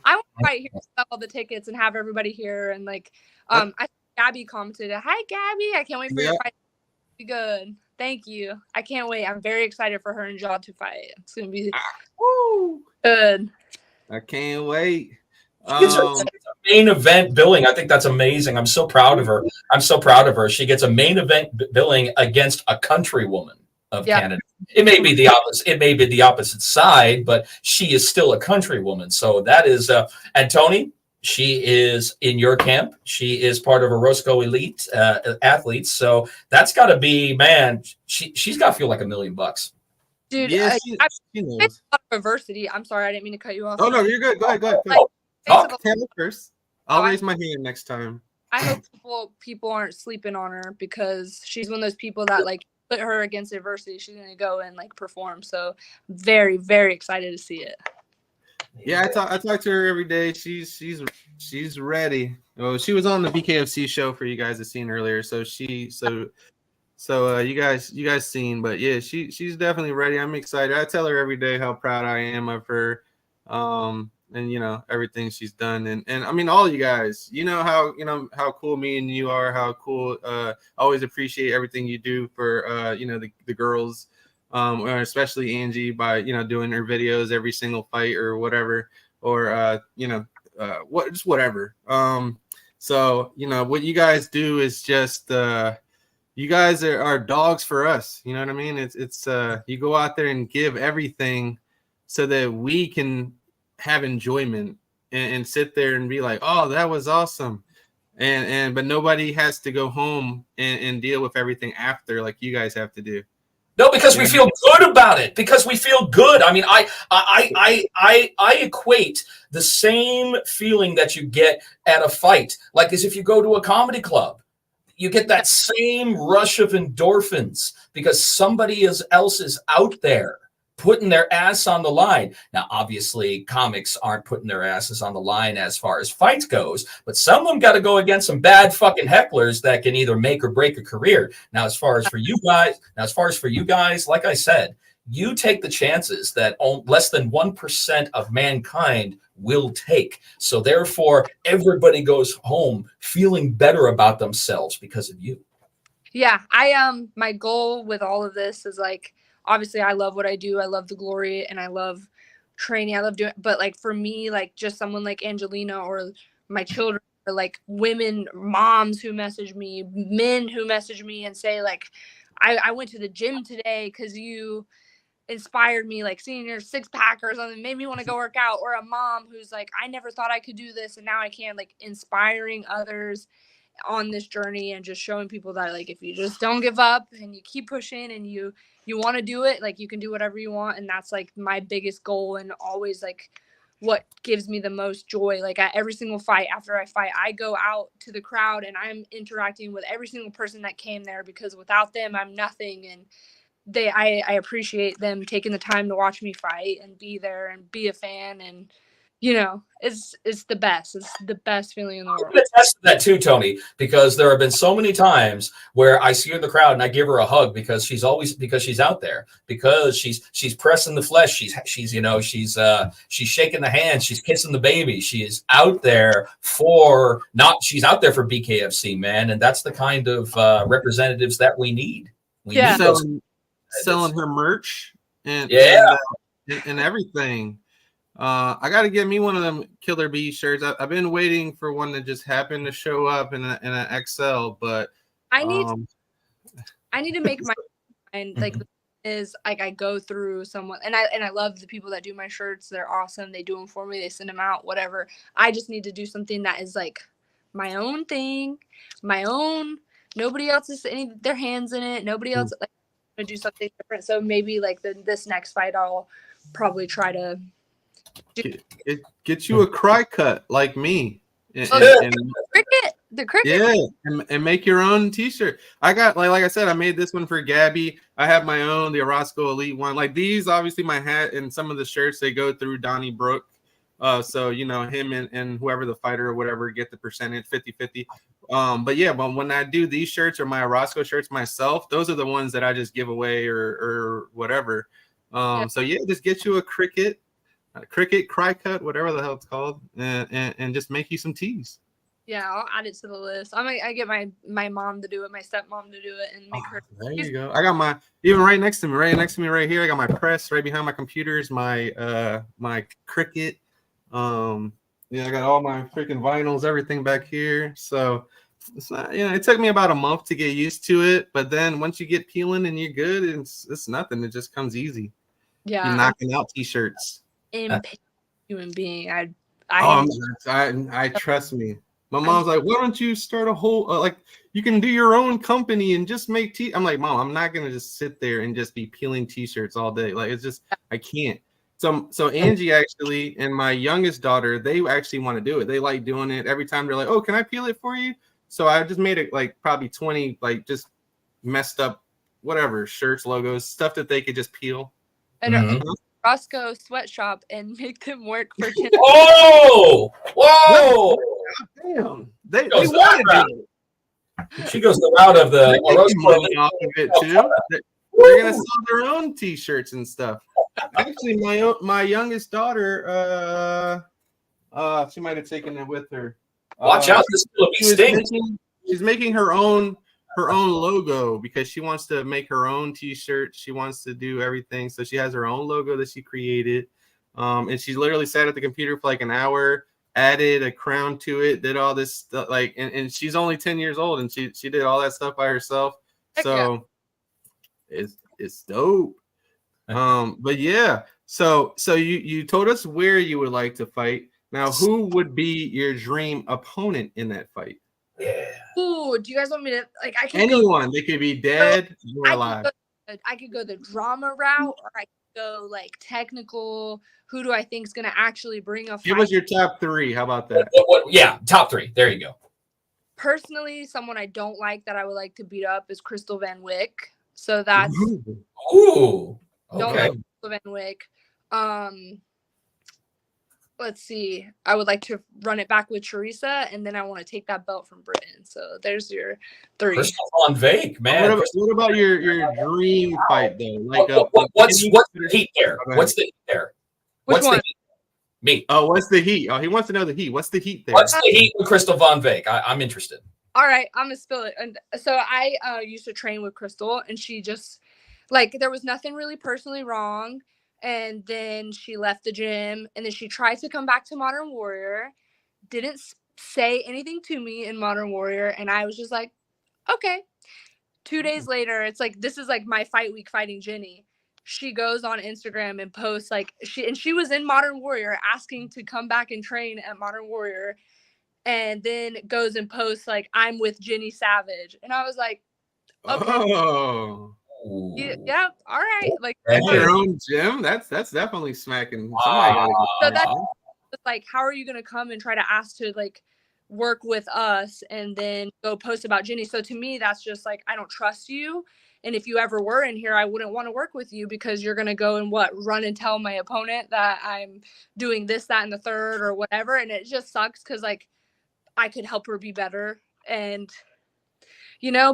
I want to fight here, sell all the tickets, and have everybody here. And like, I Gabby commented, "Hi Gabby, I can't wait for your fight. It'll be good. Thank you. I can't wait. I'm very excited for her and Jaw to fight. It's gonna be good. I can't wait." It's a main event billing. I think that's amazing. I'm so proud of her. She gets a main event billing against a country woman of Canada. It may be the opposite. It may be the opposite side, but she is still a country woman. So that is. And Tony, she is in your camp. She is part of a Roscoe elite athletes. So that's got to be, man. She's got to feel like $1 million. Dude, yeah, she knows. It's a lot of adversity. I'm sorry, I didn't mean to cut you off. Oh no, you're good. Go ahead. Talk. Taylor first. I'll raise my hand next time. I hope people aren't sleeping on her, because she's one of those people that like put her against adversity. She's gonna go and like perform. So very, very excited to see it. Yeah, I talk to her every day. She's ready. Well, she was on the Bkfc show for you guys have seen earlier. So you guys seen, but yeah, she's definitely ready. I'm excited. I tell her every day how proud I am of her. And everything she's done, and I mean all you guys, how cool me and you are, how cool always appreciate everything you do for the girls, or especially Angie by doing her videos every single fight or whatever, or whatever. So what you guys do is just you guys are dogs for us. You know what I mean? It's you go out there and give everything so that we can have enjoyment and sit there and be like, oh, that was awesome. But nobody has to go home and deal with everything after like you guys have to do. No, because we feel good about it. Because we feel good. I mean, I equate the same feeling that you get at a fight, like as if you go to a comedy club. You get that same rush of endorphins because somebody else is out there putting their ass on the line. Now, obviously, comics aren't putting their asses on the line as far as fights goes, but some of them got to go against some bad fucking hecklers that can either make or break a career. Now, as far as for you guys, like I said, you take the chances that less than 1% of mankind will take. So therefore, everybody goes home feeling better about themselves because of you. Yeah, my goal with all of this is like, obviously I love what I do. I love the glory and I love training. I love doing, but like for me, like just someone like Angelina or my children or like women, moms who message me, men who message me and say like, I went to the gym today because you inspired me, like seeing your six pack or something made me want to go work out, or a mom who's like, I never thought I could do this and now I can, like inspiring others on this journey and just showing people that like if you just don't give up and you keep pushing and you want to do it, like you can do whatever you want. And that's like my biggest goal and always like what gives me the most joy. Like at every single fight, after I fight, I go out to the crowd and I'm interacting with every single person that came there, because without them I'm nothing. And I appreciate them taking the time to watch me fight and be there and be a fan. And it's the best. It's the best feeling in the world. I can attest to that too, Tony, because there have been so many times where I see her in the crowd and I give her a hug because she's out there, because she's pressing the flesh. She's shaking the hand. She's kissing the baby. She is out there she's out there for BKFC, man. And that's the kind of representatives that we need. We need those. Selling her merch and everything. I got to get me one of them Killer Bee shirts. I've been waiting for one that just happened to show up in an XL, but I need to make my mind like is like I go through someone and I love the people that do my shirts. They're awesome. They do them for me. They send them out, whatever. I just need to do something that is like my own thing, my own. Nobody else is their hands in it. Nobody else like to do something different. So maybe like this next fight, I'll probably try to get you a cry cut like me. And the cricket. Yeah, and make your own t-shirt. I got like I said, I made this one for Gabby. I have my own, the Orozco Elite one. Like these, obviously my hat and some of the shirts, they go through Donnie Brook. So him and whoever the fighter or whatever get the percentage 50-50. But when I do these shirts or my Orozco shirts myself, those are the ones that I just give away or whatever. So just get you a cricket cry cut, whatever the hell it's called, and just make you some tees. Yeah, I'll add it to the list. I get my mom to do it, my stepmom to do it, and make her. There you go. I got my right next to me right here. I got my press right behind my computers. My cricket. I got all my freaking vinyls, everything back here. So it's not, it took me about a month to get used to it, but then once you get peeling and you're good, it's nothing. It just comes easy. Yeah, you're knocking out t-shirts. Human being, I trust me. My mom's like, why don't you start a whole like you can do your own company and just make I'm like, Mom, I'm not gonna just sit there and just be peeling t-shirts all day. Like it's just I can't. So Angie actually and my youngest daughter, they actually want to do it. They like doing it. Every time they're like, oh, can I peel it for you? So I just made it like probably 20 like just messed up whatever shirts, logos, stuff that they could just peel. And Roscoe sweatshop and make them work for 10. Oh, whoa! Damn, they want to do it. She goes the route of the money off of it too. They're gonna sell their own t-shirts and stuff. Actually, my youngest daughter, she might have taken it with her. Watch out, this will be stinks. She's making her own logo because she wants to make her own t-shirt. She wants to do everything. So she has her own logo that she created. And she literally sat at the computer for like an hour, added a crown to it, did all this stuff. Like, and she's only 10 years old and she did all that stuff by herself. So it's dope. But yeah, so you told us where you would like to fight. Now, who would be your dream opponent in that fight? Yeah. Ooh, do you guys want me to like? I can anyone. They could be dead or alive. I could go the drama route, or I could go like technical. Who do I think is going to actually bring a fight? Give us your top three. How about that? Yeah, top three. There you go. Personally, someone I don't like that I would like to beat up is Crystal Van Wyck. So that's Ooh. Don't Okay. like Crystal Van Wyck. let's see. I would like to run it back with Teresa, and then I want to take that belt from Britain. So there's your 3. Crystal Von Vake, man. What about your dream fight though? Like What's the heat there? Okay. What's the heat there? Which What's one? the heat? Me. Oh, what's the heat? Oh, he wants to know the heat. What's the heat there? What's the heat with Crystal Von Vake? I'm interested. All right, I'm gonna spill it. And so I used to train with Crystal, and she just like there was nothing really personally wrong. And then she left the gym, and then she tried to come back to Modern Warrior, didn't say anything to me in Modern Warrior, and I was just like, okay. 2 days later, it's like this is like my fight week fighting Jenny. She goes on Instagram and posts like she was in Modern Warrior asking to come back and train at Modern Warrior, and then goes and posts like I'm with Jenny Savage, and I was like, okay, Oh, yeah, all right, like at your own gym. That's definitely smacking. Somebody gotta so get that's that. like, how are you gonna come and try to ask to like work with us and then go post about Jenny? So to me, that's just like I don't trust you. And if you ever were in here, I wouldn't want to work with you because you're gonna go and run and tell my opponent that I'm doing this, that, and the third or whatever. And it just sucks because like I could help her be better. And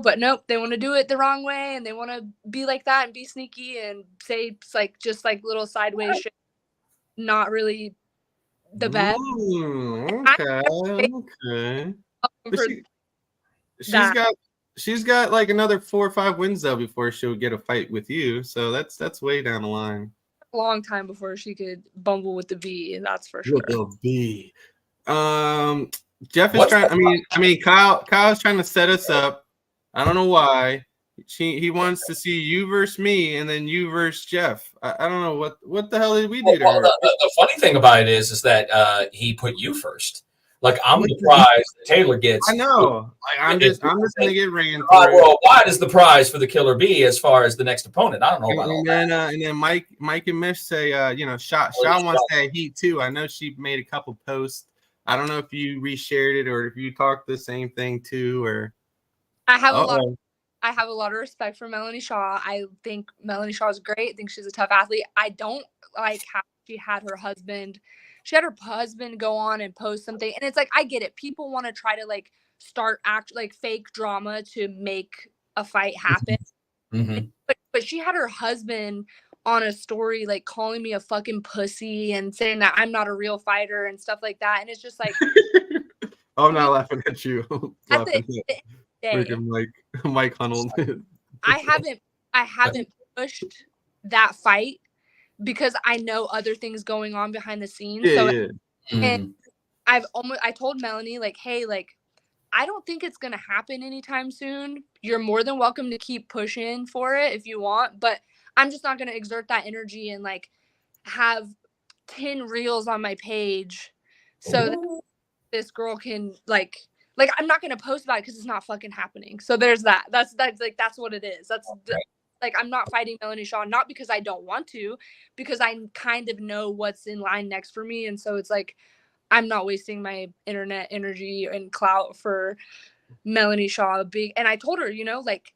but nope, they want to do it the wrong way and they want to be like that and be sneaky and say like just like little sideways shit. Not really the best. Okay. She's got like another 4 or 5 wins though before she'll get a fight with you. So that's way down the line. A long time before she could bumble with the V, that's for sure. With the V. Jeff is trying. I mean, Kyle's trying to set us up. I don't know why. He wants to see you versus me, and then you versus Jeff. I don't know what the hell did we do to her? The funny thing about it is that he put you first. Like I'm the prize that Taylor gets. I know. Like I'm just gonna get ran. Worldwide is the prize for the Killer Bee as far as the next opponent. I don't know about all that. And then Mike and Mish say, Shaw wants that heat too. I know she made a couple posts. I don't know if you reshared it or if you talked the same thing too. Or I have a lot of respect for Melanie Shaw. I think Melanie Shaw is great. I think she's a tough athlete. I don't like how she had her husband go on and post something. And it's like, I get it. People want to try to like start fake drama to make a fight happen. Mm-hmm. But she had her husband on a story, like calling me a fucking pussy and saying that I'm not a real fighter and stuff like that. And it's just like, I'm not laughing at you. At the end of freaking Mike Hunnell. I haven't pushed that fight because I know other things going on behind the scenes. And I told Melanie like, hey, like, I don't think it's going to happen anytime soon. You're more than welcome to keep pushing for it if you want, but I'm just not going to exert that energy and like have 10 reels on my page so that this girl can like I'm not going to post about it because it's not fucking happening. So there's that. That's what it is. Like, I'm not fighting Melanie Shaw, not because I don't want to, because I kind of know what's in line next for me. And so it's like, I'm not wasting my internet energy and clout for Melanie Shaw. And I told her, like,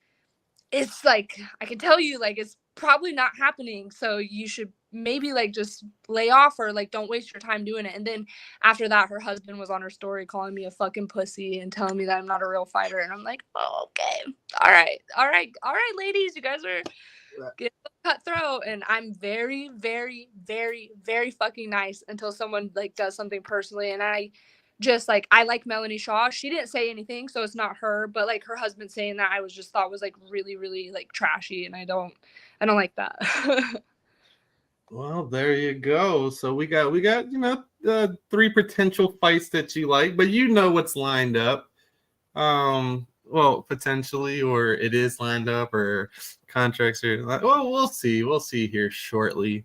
it's like, I can tell you, like, it's probably not happening. So you should maybe like just lay off or like, don't waste your time doing it. And then after that, her husband was on her story calling me a fucking pussy and telling me that I'm not a real fighter. And I'm like, oh, okay. All right, ladies, you guys are getting cutthroat. And I'm very, very, very, very fucking nice until someone like does something personally. And I just like, I like Melanie Shaw. She didn't say anything, so it's not her, but like her husband saying that, I thought was like really, really like trashy. And I don't like that. Well, there you go. So we got 3 potential fights that you like, but you know what's lined up. Well, potentially, or it is lined up, or contracts are. Well, we'll see. We'll see here shortly.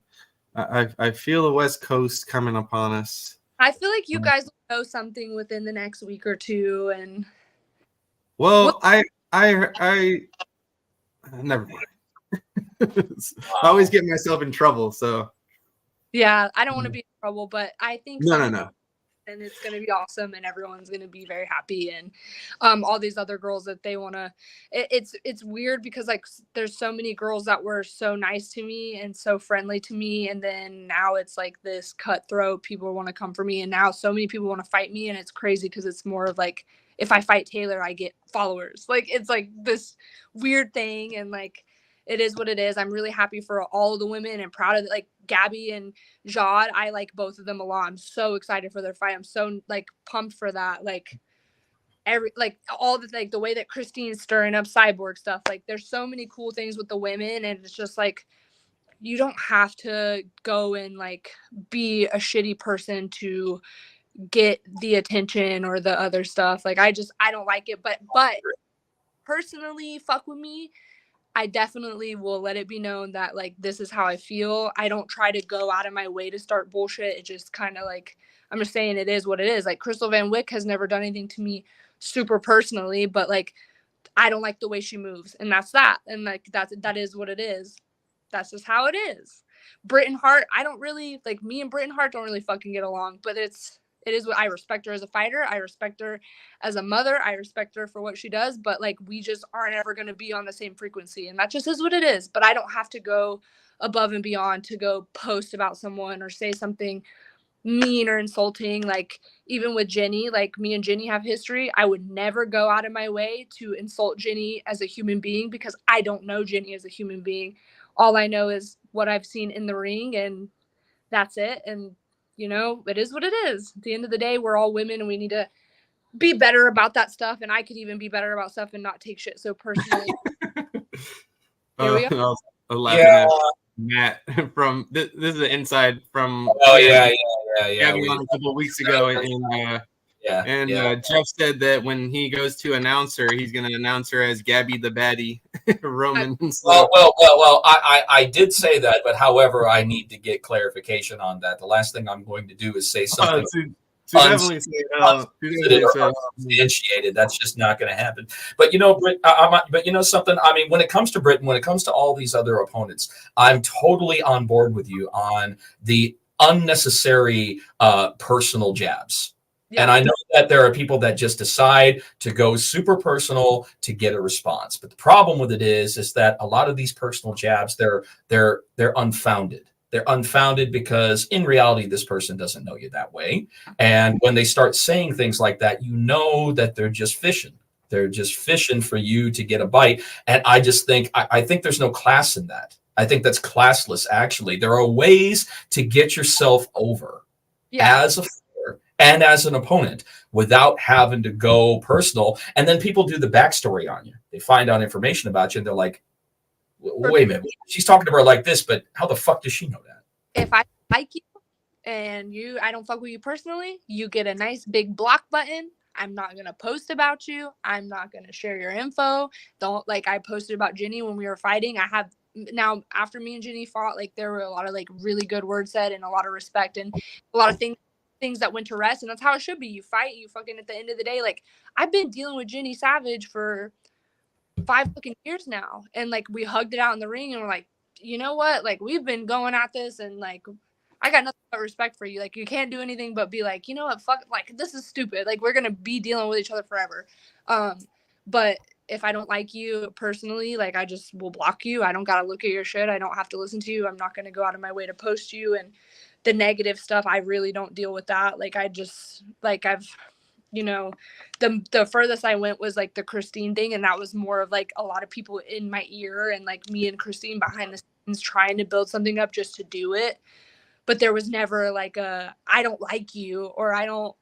I feel the West Coast coming upon us. I feel like you guys will know something within the next week or two, and. Well, I never mind. I always get myself in trouble, so yeah, I don't want to be in trouble, but I think no. and it's going to be awesome, and everyone's going to be very happy. And all these other girls that they want to, it's weird because like there's so many girls that were so nice to me and so friendly to me, and then now it's like this cutthroat, people want to come for me, and now so many people want to fight me, and it's crazy because it's more of like, if I fight Taylor, I get followers. Like it's like this weird thing, and like it is what it is. I'm really happy for all of the women and proud of it. Like Gabby and Jod, I like both of them a lot. I'm so excited for their fight. I'm so like pumped for that. Like all the like the way that Christine's stirring up Cyborg stuff. Like there's so many cool things with the women, and it's just like you don't have to go and like be a shitty person to get the attention or the other stuff. Like I don't like it, but personally, fuck with me, I definitely will let it be known that like this is how I feel. I don't try to go out of my way to start bullshit. It just kind of like, I'm just saying it is what it is. Like Crystal Van Wyck has never done anything to me super personally, but like I don't like the way she moves, and that's that. And like that is what it is. That's just how it is. Britton Hart, I don't really like, me and Britton Hart don't really fucking get along, but it is what I respect her as a fighter. I respect her as a mother. I respect her for what she does, but like we just aren't ever going to be on the same frequency, and that just is what it is. But I don't have to go above and beyond to go post about someone or say something mean or insulting. Like even with Jenny, like me and Jenny have history. I would never go out of my way to insult Jenny as a human being because I don't know Jenny as a human being. All I know is what I've seen in the ring, and that's it. And you know, it is what it is. At the end of the day, we're all women, and we need to be better about that stuff. And I could even be better about stuff and not take shit so personally. Here we go. I was laughing at Matt from this is an inside from. Oh yeah. On a couple of weeks ago, and Jeff said that when he goes to announce her, he's going to announce her as Gabby the Baddie Roman. Well, I did say that, but however, I need to get clarification on that. The last thing I'm going to do is say something unsubstantiated. That's just not going to happen. But you know, Britt, but you know something. I mean, when it comes to Britain, when it comes to all these other opponents, I'm totally on board with you on the unnecessary personal jabs. Yeah. And I know that there are people that just decide to go super personal to get a response. But the problem with it is that a lot of these personal jabs, they're unfounded. They're unfounded because in reality, this person doesn't know you that way. And when they start saying things like that, you know that they're just fishing. They're just fishing for you to get a bite. And I just think, I think there's no class in that. I think that's classless, actually. There are ways to get yourself over as a and as an opponent without having to go personal. And then people do the backstory on you. They find out information about you and they're like, wait a minute, she's talking to her like this, but how the fuck does she know that? If I like you and I don't fuck with you personally, you get a nice big block button. I'm not going to post about you. I'm not going to share your info. Don't like I posted about Jenny when we were fighting. I have now after me and Jenny fought, like there were a lot of like really good words said and a lot of respect and a lot of things that went to rest, and that's how it should be. You fight, you fucking at the end of the day, like I've been dealing with Jenny Savage for 5 fucking years now, and like we hugged it out in the ring and we're like, you know what, like we've been going at this, and like I got nothing but respect for you. Like you can't do anything but be like, you know what, fuck, like this is stupid, like we're gonna be dealing with each other forever. But if I don't like you personally, like I just will block you. I don't gotta look at your shit. I don't have to listen to you. I'm not gonna go out of my way to post you. And the negative stuff, I really don't deal with that. Like I just like I've, you know, the furthest I went was like the Christine thing, and that was more of like a lot of people in my ear and like me and Christine behind the scenes trying to build something up just to do it. But there was never like a I don't like you or I don't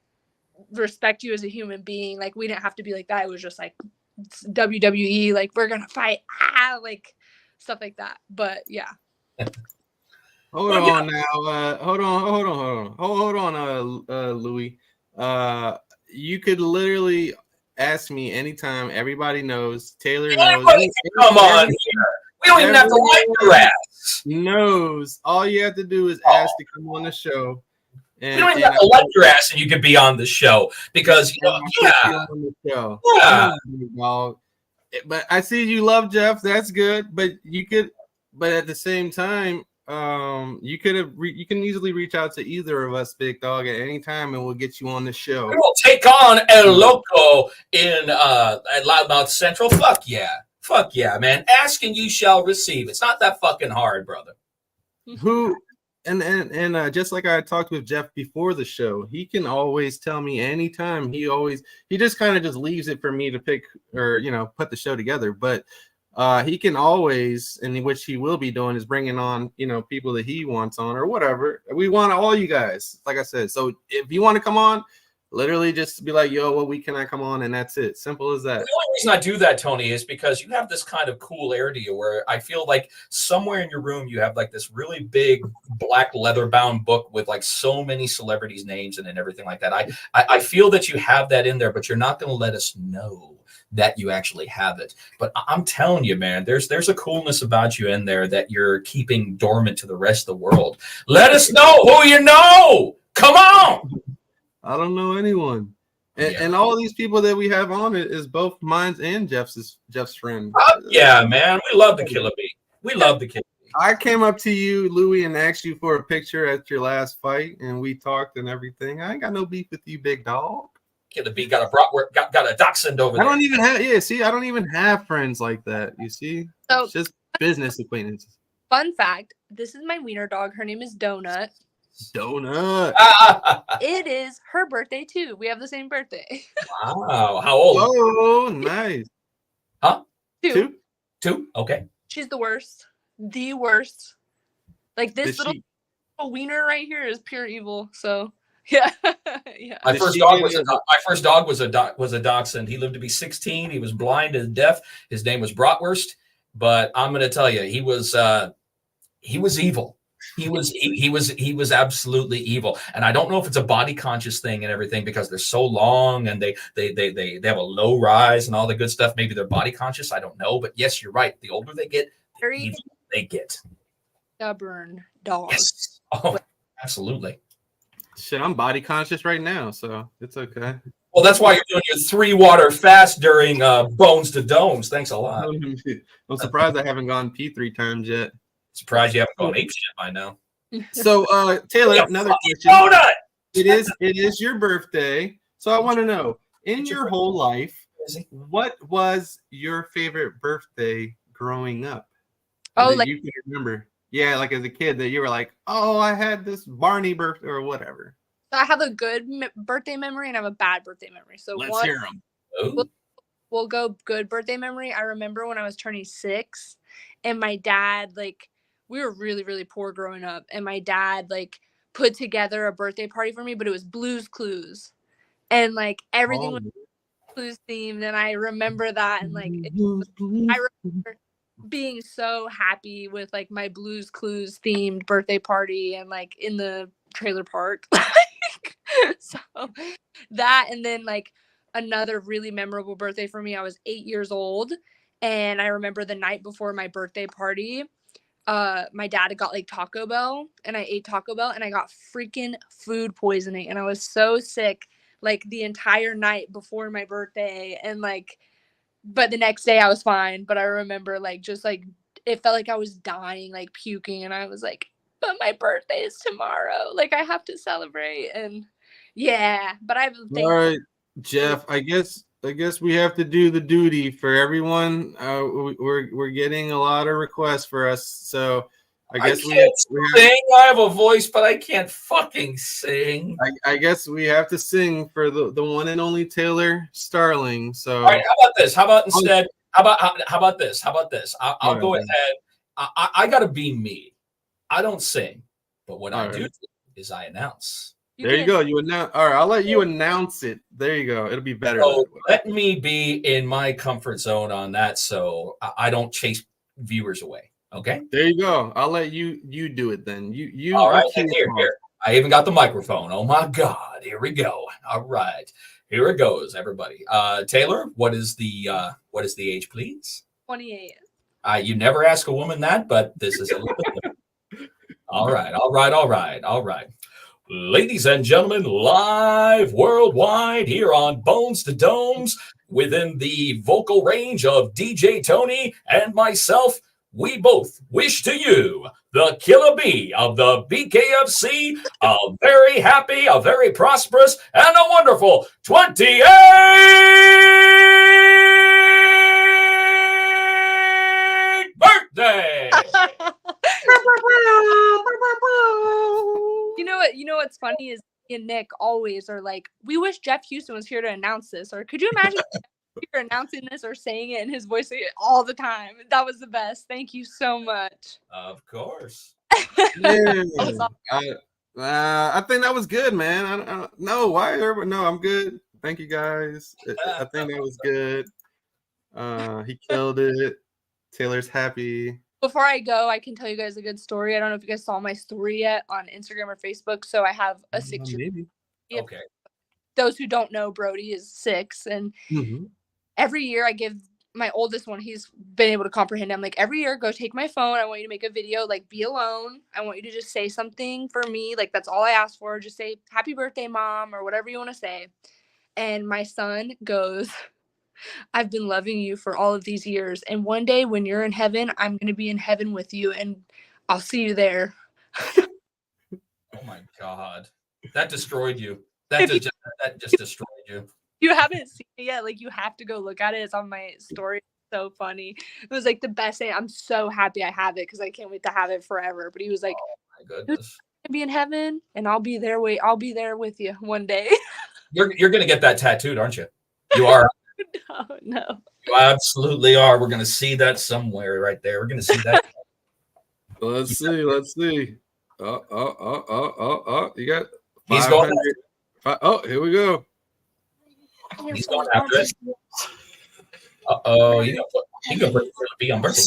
respect you as a human being. Like we didn't have to be like that. It was just like WWE, like we're gonna fight, like stuff like that. But yeah. Hold on now. Hold on, Louis. You could literally ask me anytime. Everybody knows. Taylor knows. Come on here. We don't even have to like your ass. Knows. All you have to do is ask to come on the show. And, you don't even have to like your ass, and you could be on the show because you know, But I see you love Jeff. That's good. But you could. But at the same time, you you can easily reach out to either of us, Big Dog, at any time, and we'll get you on the show. We will take on El Loco in at Loudmouth Central. Fuck yeah, man. Ask and you shall receive. It's not that fucking hard, brother. Who and just like I talked with Jeff before the show, he can always tell me anytime. He just kind of just leaves it for me to pick or put the show together. But he can always, and which he will be doing, is bringing on people that he wants on or whatever. We want all you guys, like I said. So if you want to come on, literally just be like, yo, what week can I come on? And that's it. Simple as that. The only reason I do that, Tony, is because you have this kind of cool air to you where I feel like somewhere in your room you have like this really big black leather bound book with like so many celebrities' names in it and everything like that. I feel that you have that in there, but you're not going to let us know that you actually have it. But I'm telling you, man, there's a coolness about you in there that you're keeping dormant to the rest of the world. Let us know who you know. Come on. I don't know anyone. And all these people that we have on it is both mine and Jeff's friend. Yeah, man. We love the Killer Bee. We love the Killer Bee. I came up to you, Louie, and asked you for a picture at your last fight, and we talked and everything. I ain't got no beef with you, big dog. Killer Bee got a dachshund over there. I don't even have I don't even have friends like that. You see? So, it's just business acquaintances. Fun fact, this is my wiener dog. Her name is Donut. Donut. It is her birthday too. We have the same birthday. Wow. How old? Oh, nice. Huh? Two. Okay. She's the worst. The worst. Like this little wiener right here is pure evil. So yeah. Yeah. My first dog was a dachshund. He lived to be 16. He was blind and deaf. His name was Bratwurst. But I'm going to tell you, he was evil. He was absolutely evil. And I don't know if it's a body conscious thing and everything because they're so long and they have a low rise and all the good stuff. Maybe they're body conscious. I don't know. But yes, you're right. The older they get, the evil they get. Stubborn dog. Yes. Oh, absolutely. Shit, I'm body conscious right now, so it's okay. Well, that's why you're doing your 3-water fast during Bones to Domes. Thanks a lot. I'm surprised I haven't gone pee 3 times yet. Surprised you haven't gone ape shit by now. So, Taylor, another question. Donut! It is your birthday, so I want to know, in your whole life, what was your favorite birthday growing up? Oh, that you can remember? Yeah, like as a kid that you were like, oh, I had this Barney birthday or whatever. So I have a good birthday memory and I have a bad birthday memory. So let's hear them. We'll go good birthday memory. I remember when I was turning 6 and my dad, like, we were really, really poor growing up. And my dad, like, put together a birthday party for me, but it was Blue's Clues. And, like, everything was Blues themed. And I remember that. And, like, I remember being so happy with, like, my Blues Clues themed birthday party and, like, in the trailer park. So that, and then, like, another really memorable birthday for me, I was 8 years old. And I remember the night before my birthday party, my dad got like Taco Bell and I ate Taco Bell and I got freaking food poisoning and I was so sick like the entire night before my birthday and like, but the next day I was fine. But I remember like, just like, it felt like I was dying, like puking. And I was like, but my birthday is tomorrow. Like I have to celebrate. And yeah, but I have all right, Jeff, I guess we have to do the duty for everyone. We're getting a lot of requests for us, so I guess we sing. I have a voice, but I can't fucking sing. I guess we have to sing for the one and only Taylor Starling. So, all right, how about this? How about instead? How about this? I'll go ahead. I gotta be me. I don't sing, but what I do is I announce. There you go. You announce. All right, I'll let you announce it. There you go. It'll be better. So let me be in my comfort zone on that, so I don't chase viewers away. Okay. There you go. I'll let you do it then. You. All right. Here. I even got the microphone. Oh my God. Here we go. All right. Here it goes, everybody. Taylor, what is the age, please? 28. You never ask a woman that, but this is a little bit. All right. Ladies and gentlemen, live worldwide here on Bones to Domes, within the vocal range of DJ Tony and myself, we both wish to you, the Killer Bee of the BKFC, a very happy, a very prosperous, and a wonderful 28th birthday. You know what's funny is me and Nick always are like, we wish Jeff Houston was here to announce this. Or could you imagine you're announcing this or saying it in his voice all the time? That was the best. Thank you so much. Of course. Yeah. Awesome. I think that was good, man. I don't know why. No, I'm good. Thank you, guys. I think that was good. He killed it. Taylor's happy. Before I go, I can tell you guys a good story. I don't know if you guys saw my story yet on Instagram or Facebook. So I have a 6-year-old. Maybe. Okay. Those who don't know, Brody is 6, and Mm-hmm. every year I give my oldest one, he's been able to comprehend. I'm like, every year, go take my phone. I want you to make a video, like, be alone. I want you to just say something for me. Like, that's all I ask for. Just say, happy birthday, mom, or whatever you want to say. And my son goes, I've been loving you for all of these years. And one day when you're in heaven, I'm going to be in heaven with you, and I'll see you there. Oh, my God. That destroyed you. That just destroyed you. You haven't seen it yet. Like, you have to go look at it. It's on my story. It's so funny. It was like the best thing. I'm so happy I have it because I can't wait to have it forever. But he was like, My goodness. "I'll be in heaven, and I'll be there. I'll be there with you one day." You're going to get that tattooed, aren't you? You are. No. You absolutely are. We're going to see that somewhere right there. We're going to see that. Let's see. Oh. You got He's going 500. Oh, here we go. He's going after it. Uh-oh. You can put be on birthday.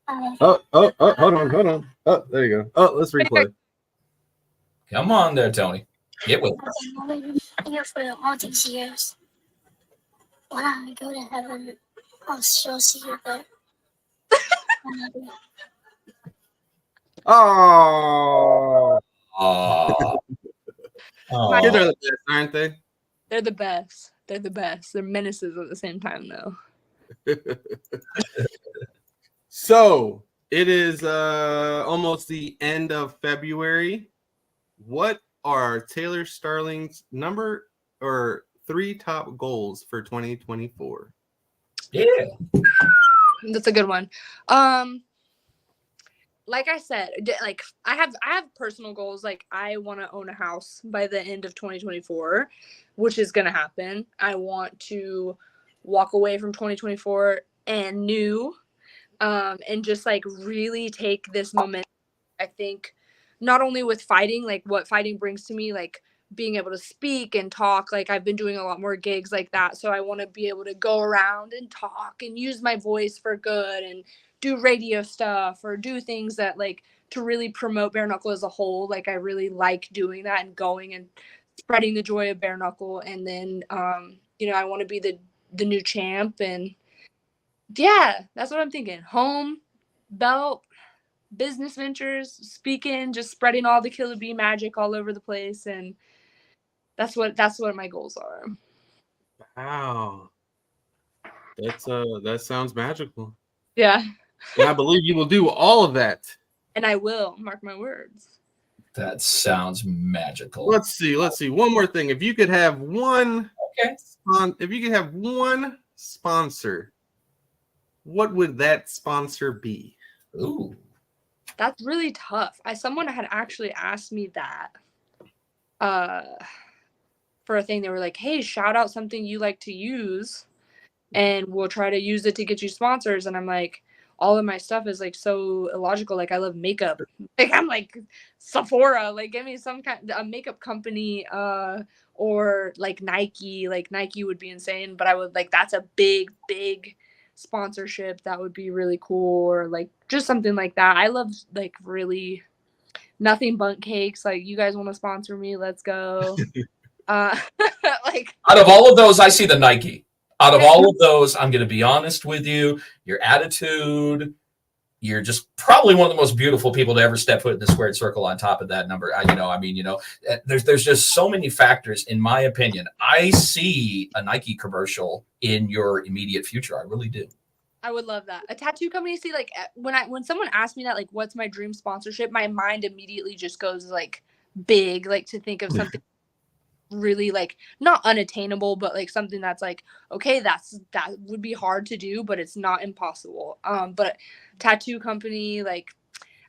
Oh, hold on. Oh, there you go. Oh, let's replay. Come on there, Tony. Get with it. Here for all these years. When I go to heaven, I'll still see you there. Oh, Oh. kids are the best, aren't they? They're the best. They're the best. They're menaces at the same time, though. So it is almost the end of February. What are Taylor Starling's number or 3 top goals for 2024? Yeah. That's a good one. Like I said, like I have personal goals. Like, I want to own a house by the end of 2024, which is going to happen. I want to walk away from 2024 and new, and just like really take this moment. I think not only with fighting, like what fighting brings to me, like being able to speak and talk. Like, I've been doing a lot more gigs like that. So I want to be able to go around and talk and use my voice for good and do radio stuff or do things that, like, to really promote bare knuckle as a whole. Like, I really like doing that and going and spreading the joy of bare knuckle. And then, I want to be the new champ. And yeah, that's what I'm thinking. Home, belt, business ventures, speaking, just spreading all the Killer Bee magic all over the place. And that's what my goals are. Wow, that sounds magical. Yeah. And I believe you will do all of that. And I will, mark my words. That sounds magical. Let's see. One more thing. If you could have one, Okay. if you could have one sponsor, what would that sponsor be? Ooh. That's really tough. Someone had actually asked me that for a thing. They were like, hey, shout out something you like to use and we'll try to use it to get you sponsors. And I'm like, all of my stuff is like so illogical. Like, I love makeup. Like, I'm like Sephora. Like, give me some kind a makeup company or like Nike. Like, Nike would be insane. But I would like, that's a big sponsorship. That would be really cool. Or like just something like that. I love like really nothing but cakes. Like, you guys want to sponsor me? Let's go. Like, Out of all of those, I see the Nike. Out of all of those, I'm going to be honest with you. Your attitude, you're just probably one of the most beautiful people to ever step foot in the squared circle. On top of that number, there's just so many factors. In my opinion, I see a Nike commercial in your immediate future. I really do. I would love that. A tattoo company. See, like when someone asks me that, like, what's my dream sponsorship, my mind immediately just goes like big, like to think of something really like not unattainable, but like something that's like, okay, that would be hard to do, but it's not impossible. But tattoo company, like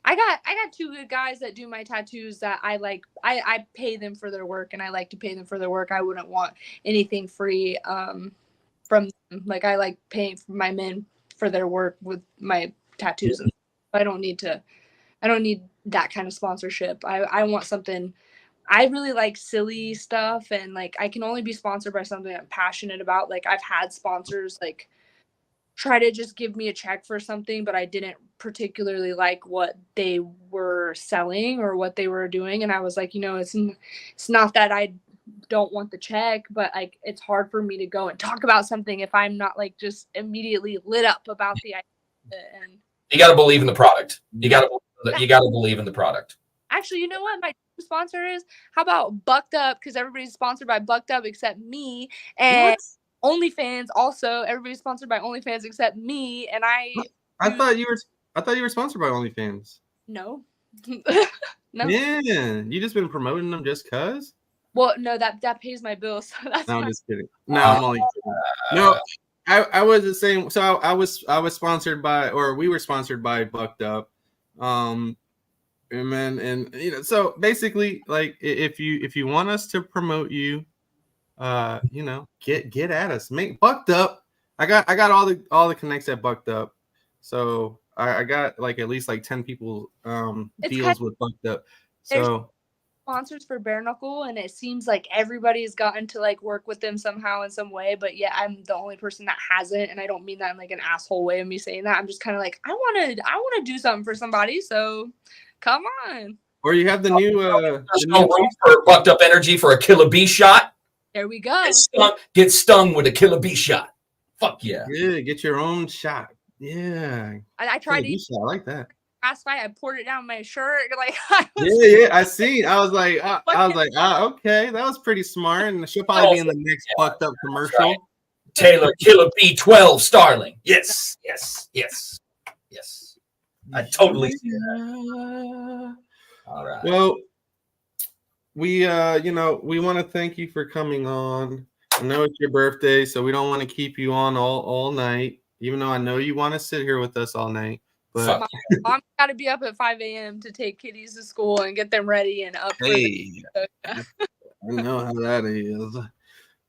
I got two good guys that do my tattoos that I like. I pay them for their work, and I like to pay them for their work. I wouldn't want anything free from them. Like I like paying for my men for their work with my tattoos. And I don't need that kind of sponsorship. I want something. I really like silly stuff, and like I can only be sponsored by something I'm passionate about. Like I've had sponsors like try to just give me a check for something, but I didn't particularly like what they were selling or what they were doing, and I was like, it's not that I don't want the check, but like it's hard for me to go and talk about something if I'm not like just immediately lit up about the idea. And you got to believe in the product. You got to believe in the product. Actually, you know what my sponsor is? How about Bucked Up? Because everybody's sponsored by Bucked Up except me. And OnlyFans also. Everybody's sponsored by OnlyFans except me. And I thought you were sponsored by OnlyFans. No. No. Yeah, you just been promoting them just cause? Well, no, that pays my bills. So that's no, I'm just kidding. No, I'm only kidding. No, I was the same. So I was sponsored by, or we were sponsored by Bucked Up. And so basically, like if you want us to promote you, get at us. Make Bucked Up. I got all the connects at Bucked Up, so I got like at least like 10 people deals with Bucked Up. So sponsors for Bare Knuckle, and it seems like everybody's gotten to like work with them somehow in some way, but yeah, I'm the only person that hasn't, and I don't mean that in like an asshole way of me saying that. I'm just kind of like I want to do something for somebody, so come on. Or you have the new there's no room for Bucked Up energy for a killer bee shot. There we go. Get stung with a killer bee shot. Fuck yeah. Yeah, get your own shot. Yeah. I tried to I like that. last fight. I poured it down my shirt. Like I see. I was like, okay, that was pretty smart. And she'll probably be in the next Bucked Up commercial. Right. Taylor Killer B12 Starling. Yes. I totally see that. All right. Well, we we want to thank you for coming on. I know it's your birthday, so we don't want to keep you on all night, even though I know you want to sit here with us all night. But Mom got to be up at 5 a.m. to take kiddies to school and get them ready and up. Hey, I know how that is.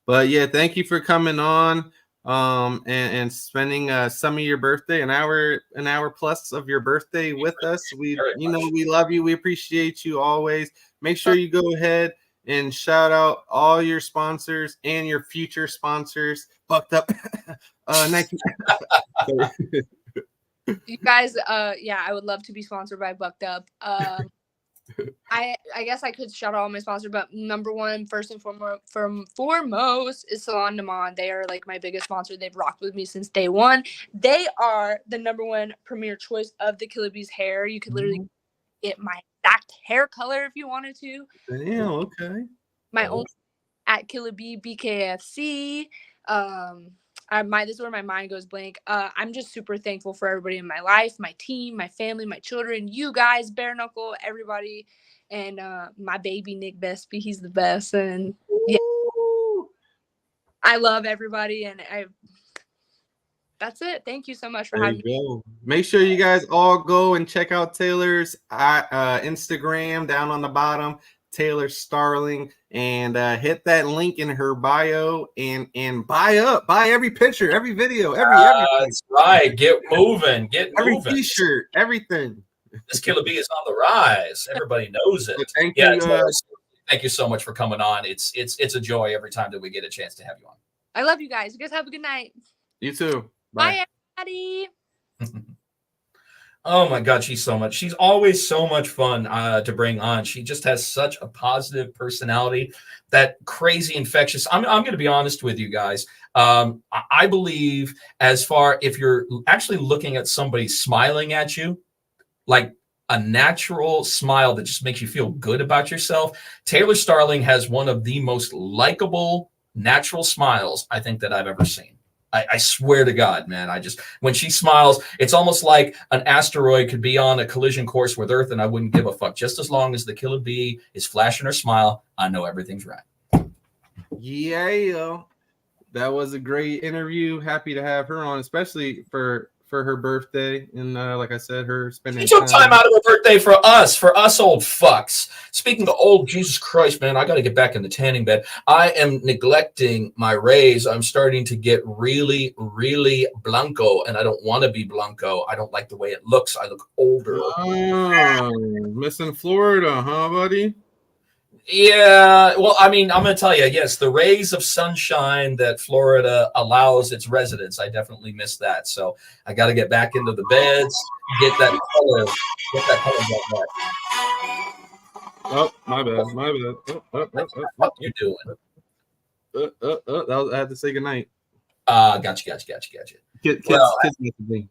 But yeah, thank you for coming on and spending some of your birthday, an hour plus of your birthday with us. We love you. We appreciate you always. Make sure you go ahead and shout out all your sponsors and your future sponsors. Bucked Up. Nike. You guys, I would love to be sponsored by Bucked Up. I guess I could shout out all my sponsors, but number one, first and foremost, is Salon de Monde. They are like my biggest sponsor. They've rocked with me since day one. They are the number one premier choice of the Killer Bees hair. You could literally get my exact hair color if you wanted to. Damn, okay. My own at Killer Bee Bkfc. This is where my mind goes blank. I'm just super thankful for everybody in my life, my team, my family, my children, you guys, Bare Knuckle, everybody, and my baby Nick Besby. He's the best, and yeah, I love everybody, and that's it. Thank you so much for having me. Make sure you guys all go and check out Taylor's Instagram down on the bottom, Taylor Starling, and hit that link in her bio and buy every picture, every video, everything. That's right. Get moving. Every t-shirt, everything. This Killer Bee is on the rise. Everybody knows it. Thank you. Thank you so much for coming on. It's a joy every time that we get a chance to have you on. I love you guys. You guys have a good night. You too. Bye everybody. Oh my God, she's always so much fun to bring on. She just has such a positive personality, that crazy infectious. I'm going to be honest with you guys. I believe if you're actually looking at somebody smiling at you, like a natural smile that just makes you feel good about yourself, Taylor Starling has one of the most likable natural smiles I think that I've ever seen. I swear to God, man. When she smiles, it's almost like an asteroid could be on a collision course with Earth, and I wouldn't give a fuck. Just as long as the killer bee is flashing her smile, I know everything's right. Yeah, that was a great interview. Happy to have her on, especially for her birthday. And like I said, her spending She took time out of her birthday for us old fucks. Speaking of old, Jesus Christ, man, I got to get back in the tanning bed. I am neglecting my rays. I'm starting to get really, really blanco, and I don't want to be blanco. I don't like the way it looks. I look older. Oh, missing Florida, huh, buddy? Yeah, well, I mean, I'm going to tell you, yes, the rays of sunshine that Florida allows its residents, I definitely miss that. So I got to get back into the beds, get that color back. Oh, my bad. What you doing? I had to say goodnight. Gotcha. Kids messaging.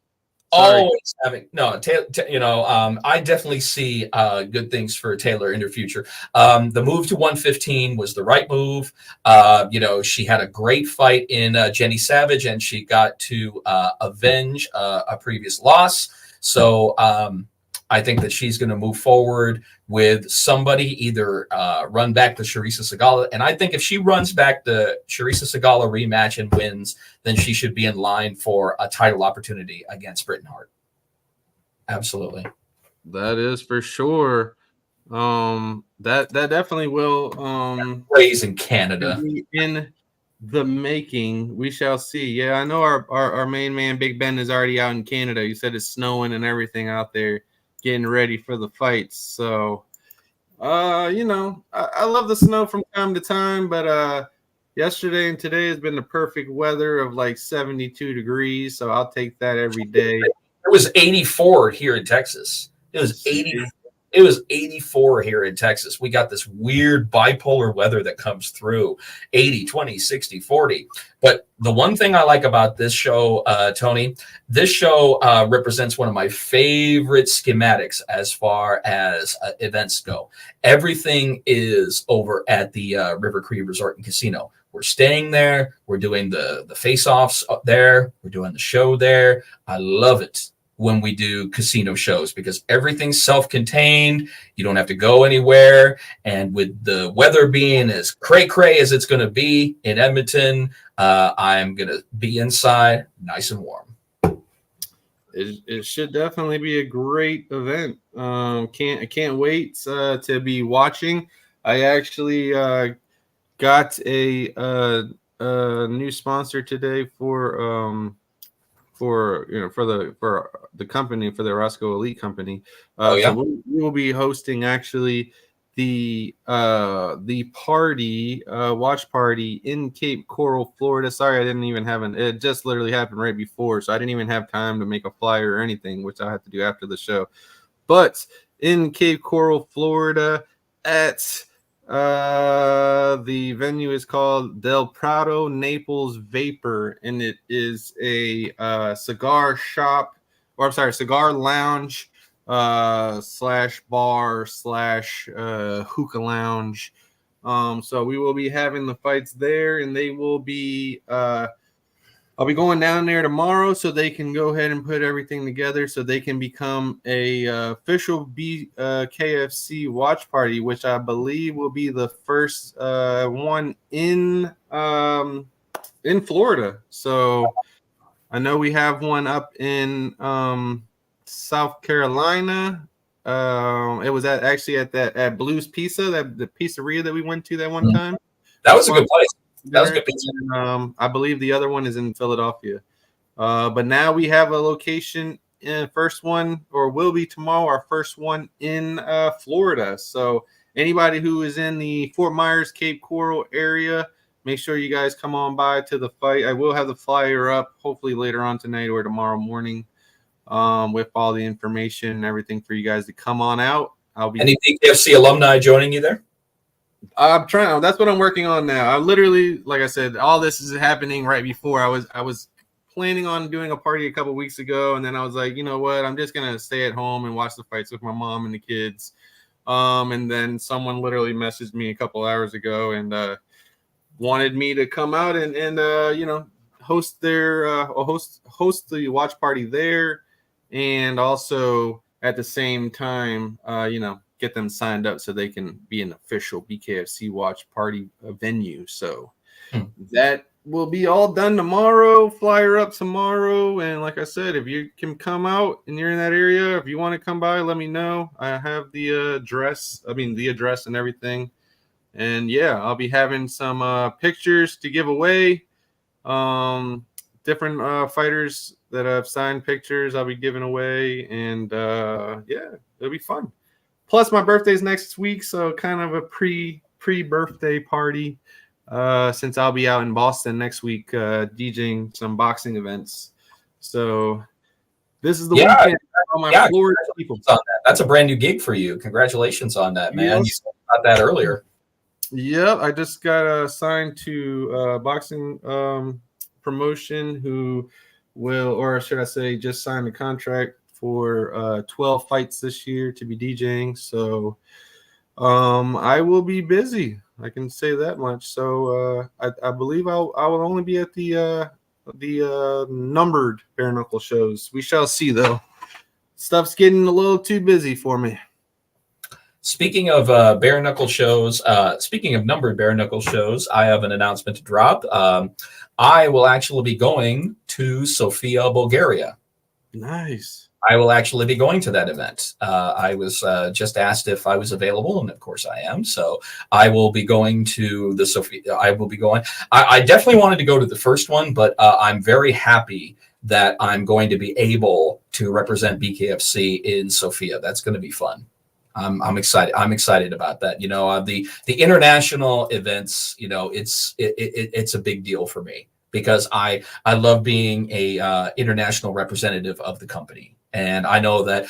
Always having I definitely see good things for Taylor in her future. The move to 115 was the right move. She had a great fight in Jenny Savage, and she got to avenge a previous loss. So I think that she's going to move forward with somebody, either run back the Charissa Sagala. And I think if she runs back the Charissa Sagala rematch and wins, then she should be in line for a title opportunity against Britain Hart. Absolutely. That is for sure. That definitely will raise in Canada. In the making. We shall see. Yeah, I know our main man Big Ben is already out in Canada. You said it's snowing and everything out there, getting ready for the fights. So I love the snow from time to time, but yesterday and today has been the perfect weather of like 72 degrees, so I'll take that every day. It was 84 here in Texas. It was 84 here in Texas. We got this weird bipolar weather that comes through 80, 20, 60, 40. But the one thing I like about this show, Tony, this show represents one of my favorite schematics as far as events go. Everything is over at the River Cree Resort and Casino. We're staying there. We're doing the face-offs up there. We're doing the show there. I love it when we do casino shows because everything's self-contained. You don't have to go anywhere. And with the weather being as cray-cray as it's going to be in Edmonton, I'm going to be inside nice and warm. It should definitely be a great event. I can't wait to be watching. I actually got a new sponsor today for the company, for the Roscoe Elite company. So we will be hosting actually the party, watch party in Cape Coral, Florida. Sorry, I didn't even have it just literally happened right before, so I didn't even have time to make a flyer or anything, which I'll have to do after the show. But in Cape Coral, Florida, at the venue is called Del Prado Naples Vapor, and it is a cigar shop, or I'm sorry, cigar lounge slash bar slash hookah lounge. So we will be having the fights there, and they will be I'll be going down there tomorrow so they can go ahead and put everything together so they can become a official Bkfc watch party, which I believe will be the first one in Florida. So I know we have one up in South Carolina. It was at Blues Pizza, the pizzeria that we went to that one time. That was a good place. That was good pizza. And, I believe the other one is in Philadelphia. But now we have a location first one, or will be tomorrow, our first one in Florida. So anybody who is in the Fort Myers, Cape Coral area, make sure you guys come on by to the fight. I will have the flyer up hopefully later on tonight or tomorrow morning with all the information and everything for you guys to come on out. Any BKFC alumni joining you there? I'm trying. That's what I'm working on now. I literally, like I said, all this is happening right before I was planning on doing a party a couple weeks ago, and then I was like, you know what? I'm just gonna stay at home and watch the fights with my mom and the kids. And then someone literally messaged me a couple hours ago and wanted me to come out and host their host the watch party there, and also at the same time, get them signed up so they can be an official BKFC watch party venue. So that will be all done tomorrow. Flyer up tomorrow, and like I said, if you can come out and you're in that area, if you want to come by, let me know. I have the address and everything. And yeah, I'll be having some pictures to give away. Different fighters that have signed pictures I'll be giving away, and yeah, it'll be fun. Plus, my birthday's next week, so kind of a pre-birthday party. Since I'll be out in Boston next week, DJing some boxing events. So this is the weekend. On my Florida people. That's a brand new gig for you. Congratulations on that, man. Yes. You spoke about that earlier. Yep, I just got assigned to boxing promotion who will, or should I say, just signed a contract for 12 fights this year to be DJing. So I will be busy. I can say that much. So I believe I will only be at the numbered bare knuckle shows. We shall see, though. Stuff's getting a little too busy for me. Speaking of bare knuckle shows, speaking of numbered bare knuckle shows, I have an announcement to drop. I will actually be going to Sofia, Bulgaria. Nice. I will actually be going to that event. I was just asked if I was available, and of course I am. So I will be going to the Sofia. I will be going. I definitely wanted to go to the first one, but I'm very happy that I'm going to be able to represent BKFC in Sofia. That's going to be fun. I'm excited. I'm excited about that. You know, the international events. You know, it's a big deal for me because I love being a international representative of the company, and I know that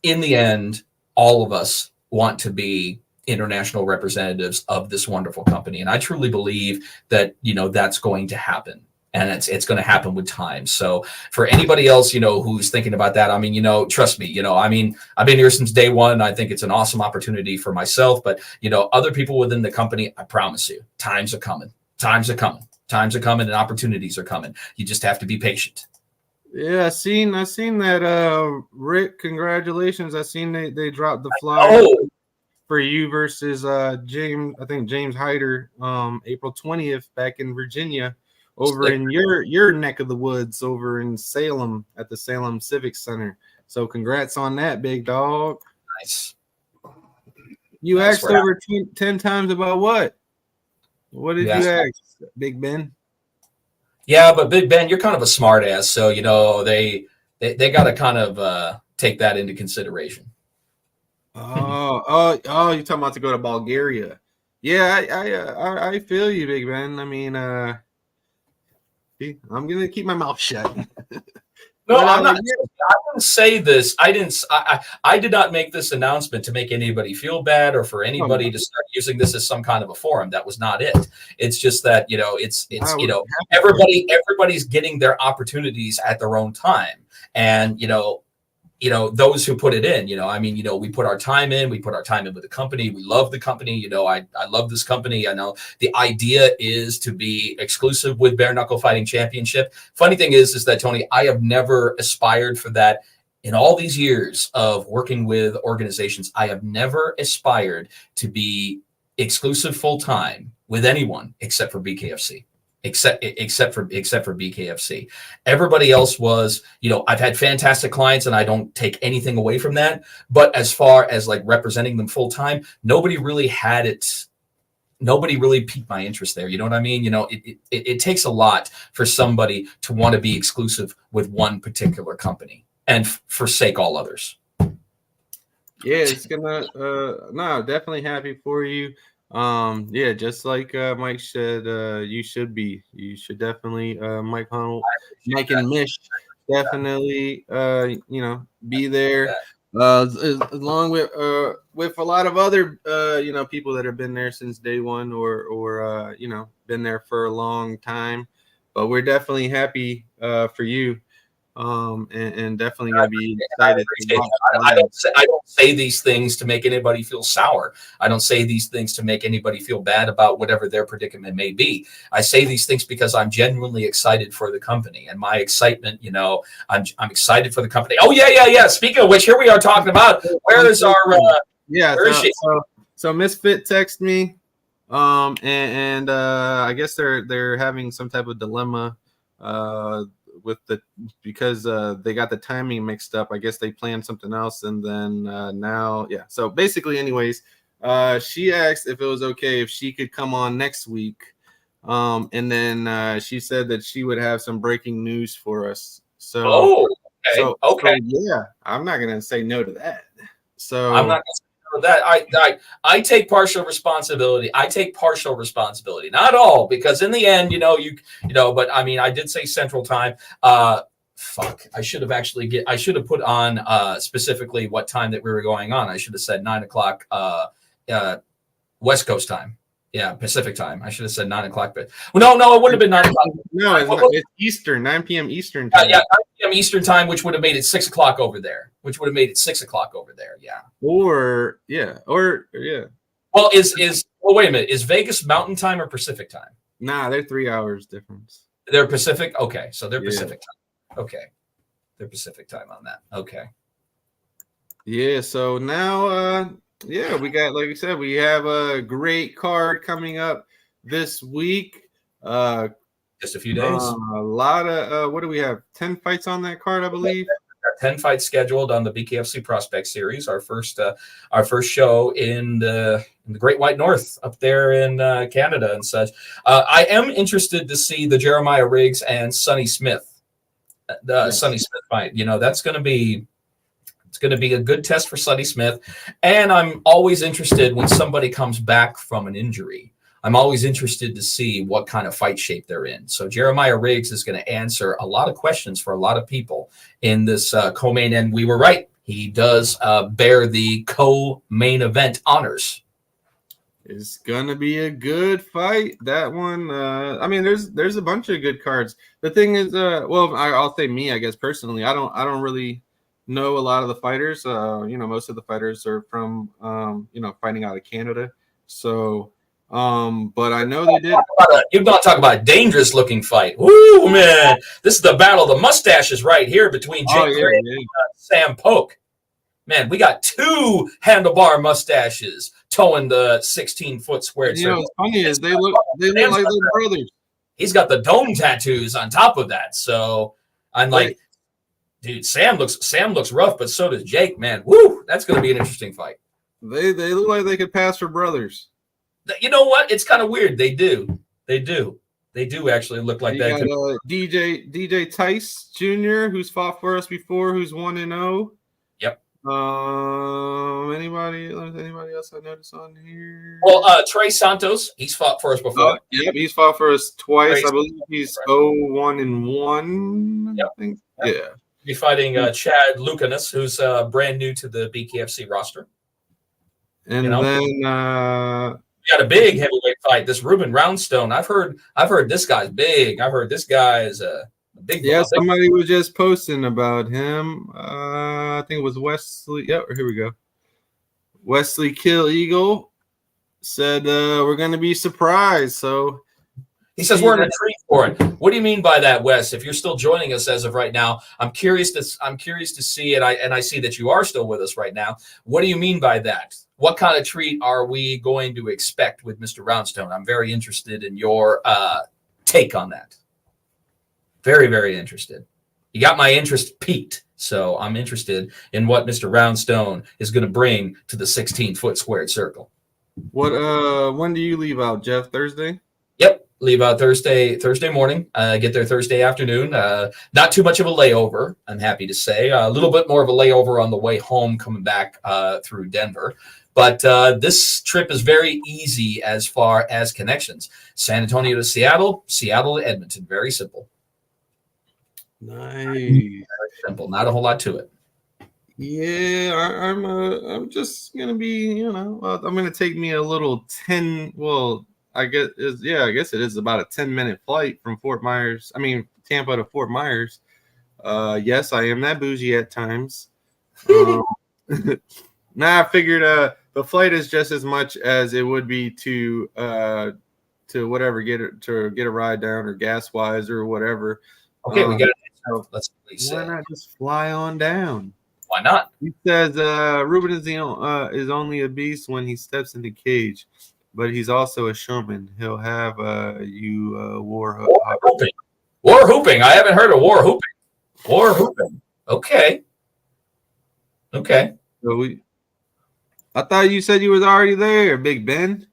in the end, all of us want to be international representatives of this wonderful company, and I truly believe that that's going to happen. And it's going to happen with time. So for anybody else, who's thinking about that, I mean, trust me, I mean, I've been here since day one. I think it's an awesome opportunity for myself, but other people within the company, I promise you, times are coming, and opportunities are coming. You just have to be patient. Yeah, I seen that. Rick, congratulations. I seen they dropped the flyer for you versus James. I think James Hyder, April 20th, back in Virginia. Over in your neck of the woods, over in Salem at the Salem Civic Center. So congrats on that, big dog. Nice. You asked over 10 times about what? What did you ask, Big Ben? Yeah, but Big Ben, you're kind of a smart ass, so they got to kind of take that into consideration. Oh, you're talking about to go to Bulgaria? Yeah, I feel you, Big Ben. I mean, I'm gonna keep my mouth shut. No, I'm not. I didn't say this. I did not make this announcement to make anybody feel bad or for anybody to start using this as some kind of a forum. That was not it. It's just that everybody's getting their opportunities at their own time, and those who put it in, we put our time in, with the company. We love the company. I love this company. I know the idea is to be exclusive with Bare Knuckle Fighting Championship. Funny thing is that, Tony, I have never aspired for that in all these years of working with organizations. I have never aspired to be exclusive full time with anyone except for BKFC. Except for BKFC. Everybody else was, I've had fantastic clients and I don't take anything away from that. But as far as like representing them full time, nobody really had it. Nobody really piqued my interest there. You know what I mean? It takes a lot for somebody to want to be exclusive with one particular company and forsake all others. Yeah, it's gonna no, definitely happy for you. Yeah, just like Mike said, you should definitely Mike and Mish definitely be there along with a lot of other people that have been there since day one or been there for a long time. But we're definitely happy for you. and definitely gonna be excited to watch. I don't say these things to make anybody feel sour. I don't say these things to make anybody feel bad about whatever their predicament may be. I say these things because I'm genuinely excited for the company, and my excitement, you know, I'm excited for the company. Oh yeah. Speaking of which, here we are talking about where is our where is she? So Misfit texted me, and I guess they're having some type of dilemma with because they got the timing mixed up. I guess they planned something else, and then now, yeah. So basically, anyways, she asked if it was okay if she could come on next week, and then she said that she would have some breaking news for us. So, so yeah, I'm not gonna say no to that. So I'm not gonna say no to that. I take partial responsibility. I take partial responsibility, not all, because in the end, you know, but I mean, I did say Central Time. Fuck, I should have put on specifically what time that we were going on. I should have said 9 o'clock West Coast time. Yeah, Pacific time. I should have said 9 o'clock, but no, it wouldn't have been 9 o'clock. No, it's Eastern, 9 p.m. Eastern time. Yeah, 9 p.m. Eastern time, which would have made it 6 o'clock over there. Yeah. Or. Well, wait a minute. Is Vegas Mountain Time or Pacific time? Nah, they're 3 hours difference. They're Pacific. Okay, so they're Pacific time. Okay, they're Pacific time on that. Okay. Yeah. So now, yeah, we got, like we said, we have a great card coming up this week. Just a few days. A lot of what do we have? 10 fights on that card, I believe. 10 fights scheduled on the Bkfc Prospect Series. Our first show in the Great White North up there in Canada and such. I am interested to see the Jeremiah Riggs and Sonny Smith, Sonny Smith fight. You know, that's going to be. It's going to be a good test for Sonny Smith. And I'm always interested when somebody comes back from an injury. I'm always interested to see what kind of fight shape they're in. So Jeremiah Riggs is going to answer a lot of questions for a lot of people in this co-main. And we were right. He does bear the co-main event honors. It's going to be a good fight. That one, I mean, there's a bunch of good cards. The thing is, well, I'll say me, I guess, personally, I don't really know a lot of the fighters. You know, most of the fighters are from, you know, fighting out of Canada. So, but I know they did. You're not talking about a dangerous looking fight. Ooh, man. This is the battle of the mustaches right here between Jake Gray and Sam Polk. Man, we got two handlebar mustaches towing the 16-foot squared circle. You know, what's funny is they look like they're brothers. He's got the dome tattoos on top of that. So I'm like, dude, Sam looks rough, but so does Jake, man. Woo, that's going to be an interesting fight. They look like they could pass for brothers. You know what? It's kind of weird. They do actually look like that. Got, DJ Tice Jr., who's fought for us before, who's 1-0. Yep. Anybody else I noticed on here? Well, Trey Santos, he's fought for us before. Yep, he's fought for us twice. I believe he's 0-1-1. Yep. I think. Yep. Yeah. He's fighting Chad Lucanis, who's brand new to the BKFC roster. And then we got a big heavyweight fight. This Ruben Roundstone. I've heard this guy's big. I've heard this guy is a big. Yeah, somebody was just posting about him. I think it was Wesley. Yep, here we go. Wesley Kill Eagle said we're going to be surprised. So he says we're in a treat for it. What do you mean by that, Wes? If you're still joining us as of right now, I'm curious to see it. I see that you are still with us right now. What do you mean by that? What kind of treat are we going to expect with Mr. Roundstone? I'm very interested in your take on that. Very, very interested. You got my interest piqued, so I'm interested in what Mr. Roundstone is going to bring to the 16-foot squared circle. What? When do you leave out, Jeff? Thursday? Yep, leave out Thursday morning. Get there Thursday afternoon. Not too much of a layover, I'm happy to say. A little bit more of a layover on the way home coming back through Denver. But this trip is very easy as far as connections. San Antonio to Seattle, Seattle to Edmonton. Very simple. Nice. Very simple. Not a whole lot to it. Yeah, I'm just gonna be, you know, I'm gonna take me a little 10. Well, I guess it is about a 10-minute flight from Tampa to Fort Myers. Yes, I am that bougie at times. Um, Nah, I figured the flight is just as much as it would be to whatever get a ride down or gas wise or whatever. Okay, we got it. So Let's at least why say. not just fly on down? Why not? He says Ruben is only a beast when he steps in the cage, but he's also a showman. He'll have war Hooping. War hooping. I haven't heard of war hooping. War hooping. Okay. Okay. So I thought you said you was already there, Big Ben.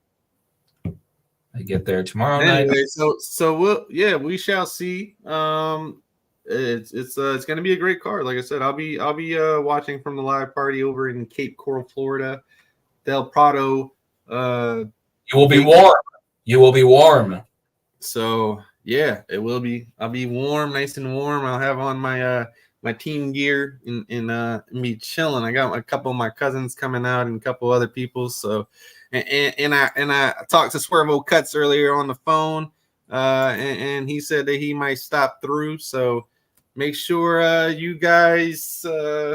I get there tomorrow night. Anyway, so we shall see. It's gonna be a great card. Like I said, I'll be watching from the live party over in Cape Coral, Florida, Del Prado. You will be warm. You will be warm. So yeah, it will be. I'll be warm, nice and warm. I'll have on my my team gear and be chilling. I got a couple of my cousins coming out and a couple other people. So and I talked to Swervo Cuts earlier on the phone, and he said that he might stop through. So make sure you guys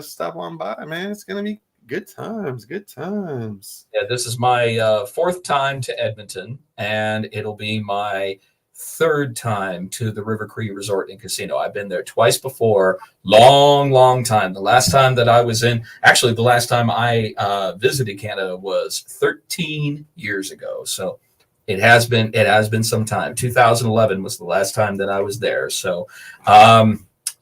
stop on by, man. It's gonna be good times. Good times. Yeah, this is my fourth time to Edmonton, and it'll be my third time to the River Cree Resort and Casino. I've been there twice before, long time. The last time that I was the last time I visited Canada was 13 years ago. So it has been some time. 2011 was the last time that I was there. So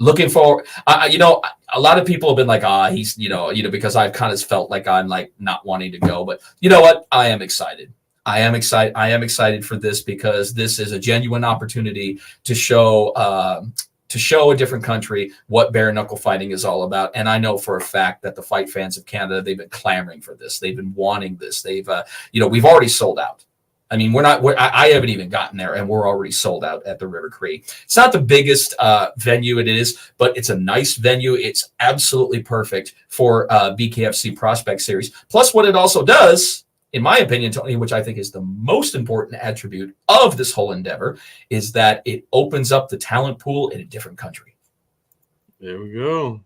looking forward. A lot of people have been like, he's because I've kind of felt like I'm like not wanting to go, but you know what? I am excited. I am excited for this because this is a genuine opportunity to show a different country what bare knuckle fighting is all about. And I know for a fact that the fight fans of Canada, they've been clamoring for this. They've been wanting this. They've we've already sold out. I mean, I haven't even gotten there, and we're already sold out at the River Cree. It's not the biggest venue it is, but it's a nice venue. It's absolutely perfect for BKFC Prospect Series. Plus, what it also does, in my opinion, Tony, which I think is the most important attribute of this whole endeavor, is that it opens up the talent pool in a different country. There we go.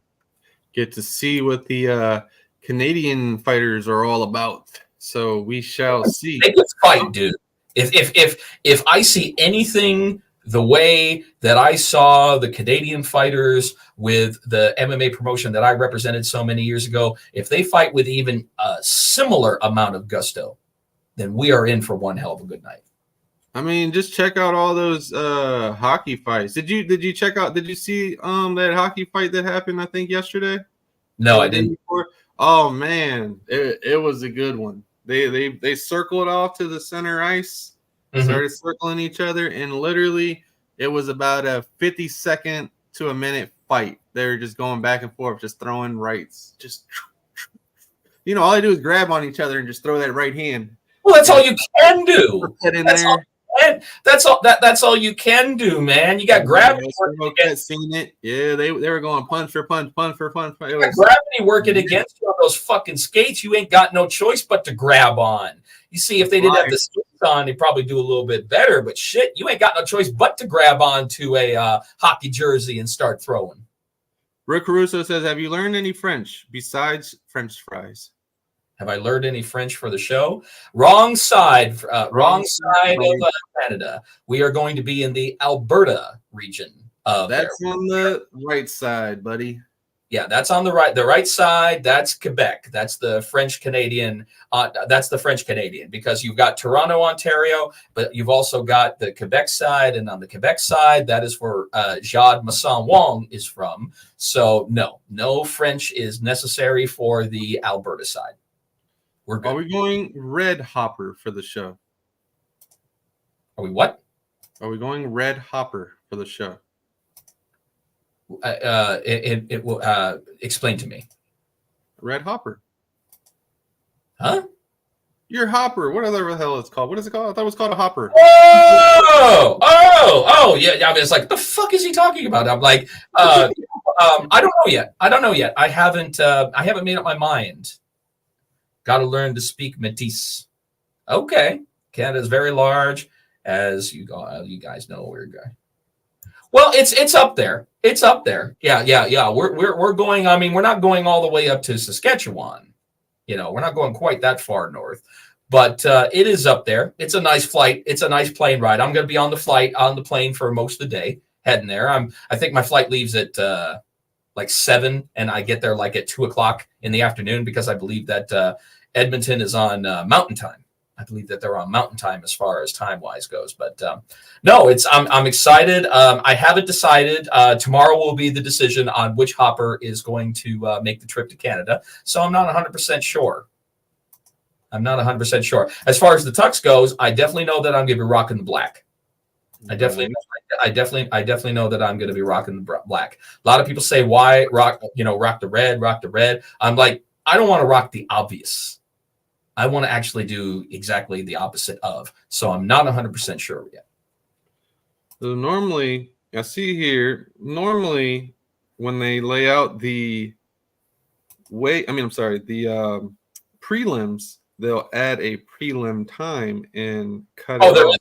Get to see what the Canadian fighters are all about. So we shall see. They can fight, dude. If I see anything the way that I saw the Canadian fighters with the MMA promotion that I represented so many years ago, if they fight with even a similar amount of gusto, then we are in for one hell of a good night. I mean, just check out all those hockey fights. Did you see that hockey fight that happened, I think, yesterday? No, I didn't. Oh man, it was a good one. They circled off to the center ice. Started circling each other, and literally it was about a 50-second to a minute fight. They were just going back and forth, just throwing rights. Just all they do is grab on each other and just throw that right hand. Well, that's all you can do. That's all you can do, man. You got gravity working against. Seen it. Yeah, they were going punch for punch, punch for punch. It was gravity working against you on those fucking skates. You ain't got no choice but to grab on. You see, if they didn't have the skates on, they'd probably do a little bit better. But shit, you ain't got no choice but to grab on to a hockey jersey and start throwing. Rick Caruso says, "Have you learned any French besides French fries?" Have I learned any French for the show? Wrong side of Canada. We are going to be in the Alberta region. That's on the right side, buddy. Yeah, that's on the right. The right side, that's Quebec. That's the French Canadian. That's the French Canadian, because you've got Toronto, Ontario, but you've also got the Quebec side, and on the Quebec side, that is where Jade Masson Wong is from. So no French is necessary for the Alberta side. We're good. Are we going red hopper for the show? Are we what? Are we going red hopper for the show? It will explain to me. Red hopper. Huh? Your hopper. What the hell it's called? What is it called? I thought it was called a hopper. Oh, yeah. I mean, it's like, the fuck is he talking about? I'm like, I don't know yet. I haven't made up my mind. Got to learn to speak Métis. Okay. Canada is very large, as you guys know. Well, it's up there. It's up there. Yeah. We're going. I mean, we're not going all the way up to Saskatchewan. You know, we're not going quite that far north, but it is up there. It's a nice flight. It's a nice plane ride. I'm going to be on the plane for most of the day, heading there. I think my flight leaves at like 7, and I get there like at 2:00 in the afternoon because I believe that Edmonton is on Mountain Time. I believe that they're on Mountain Time as far as time wise goes. But no, I'm excited. I haven't decided. Tomorrow will be the decision on which hopper is going to make the trip to Canada. So I'm not 100% sure. I'm not 100% sure. As far as the tux goes, I definitely know that I'm going to be rocking the black. I definitely know that I'm going to be rocking the black. A lot of people say, why rock the red. I'm like, I don't want to rock the obvious. I want to actually do exactly the opposite of. So I'm not 100% sure yet. So normally, I see here, normally when they lay out the prelims, they'll add a prelim time and cut it out.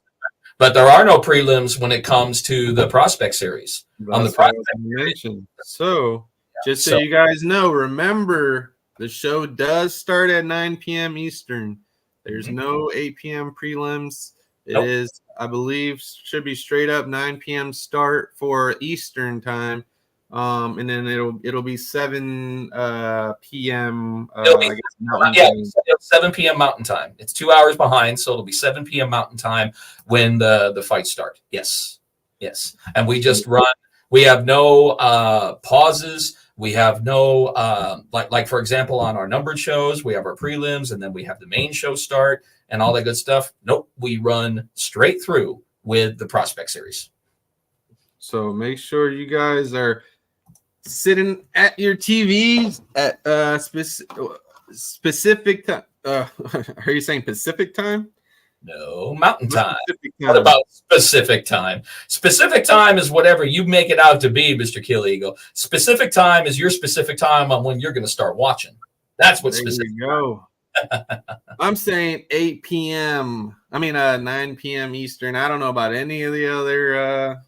But there are no prelims when it comes to the prospect series. That's on the what I prospect was gonna mention. So just so you guys know, remember the show does start at 9 p.m. Eastern. There's no 8 p.m. prelims. It is, I believe, should be straight up 9 p.m. start for Eastern time. And then it'll be 7 p.m. I guess Mountain time. 7 p.m. Mountain Time. It's 2 hours behind, so it'll be 7 p.m. Mountain Time when the fights start. Yes. And we just run. We have no pauses. We have no like for example, on our numbered shows, we have our prelims, and then we have the main show start and all that good stuff. Nope, we run straight through with the prospect series. So make sure you guys are sitting at your TVs at specific time. Are you saying Pacific time? No, Mountain Time. What about specific time? Specific time is whatever you make it out to be, Mr. Kill Eagle. Specific time is your specific time on when you're going to start watching. That's what specific. There you go. I'm saying 8 p.m. I mean 9 p.m. Eastern. I don't know about any of the other.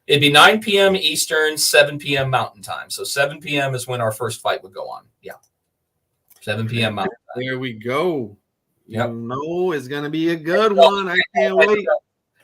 It'd be 9 p.m. Eastern, 7 p.m. Mountain Time. So 7 p.m. is when our first fight would go on. Yeah. 7 p.m. Mountain Time. There we go. Yep. You know it's going to be a good one. I can't wait.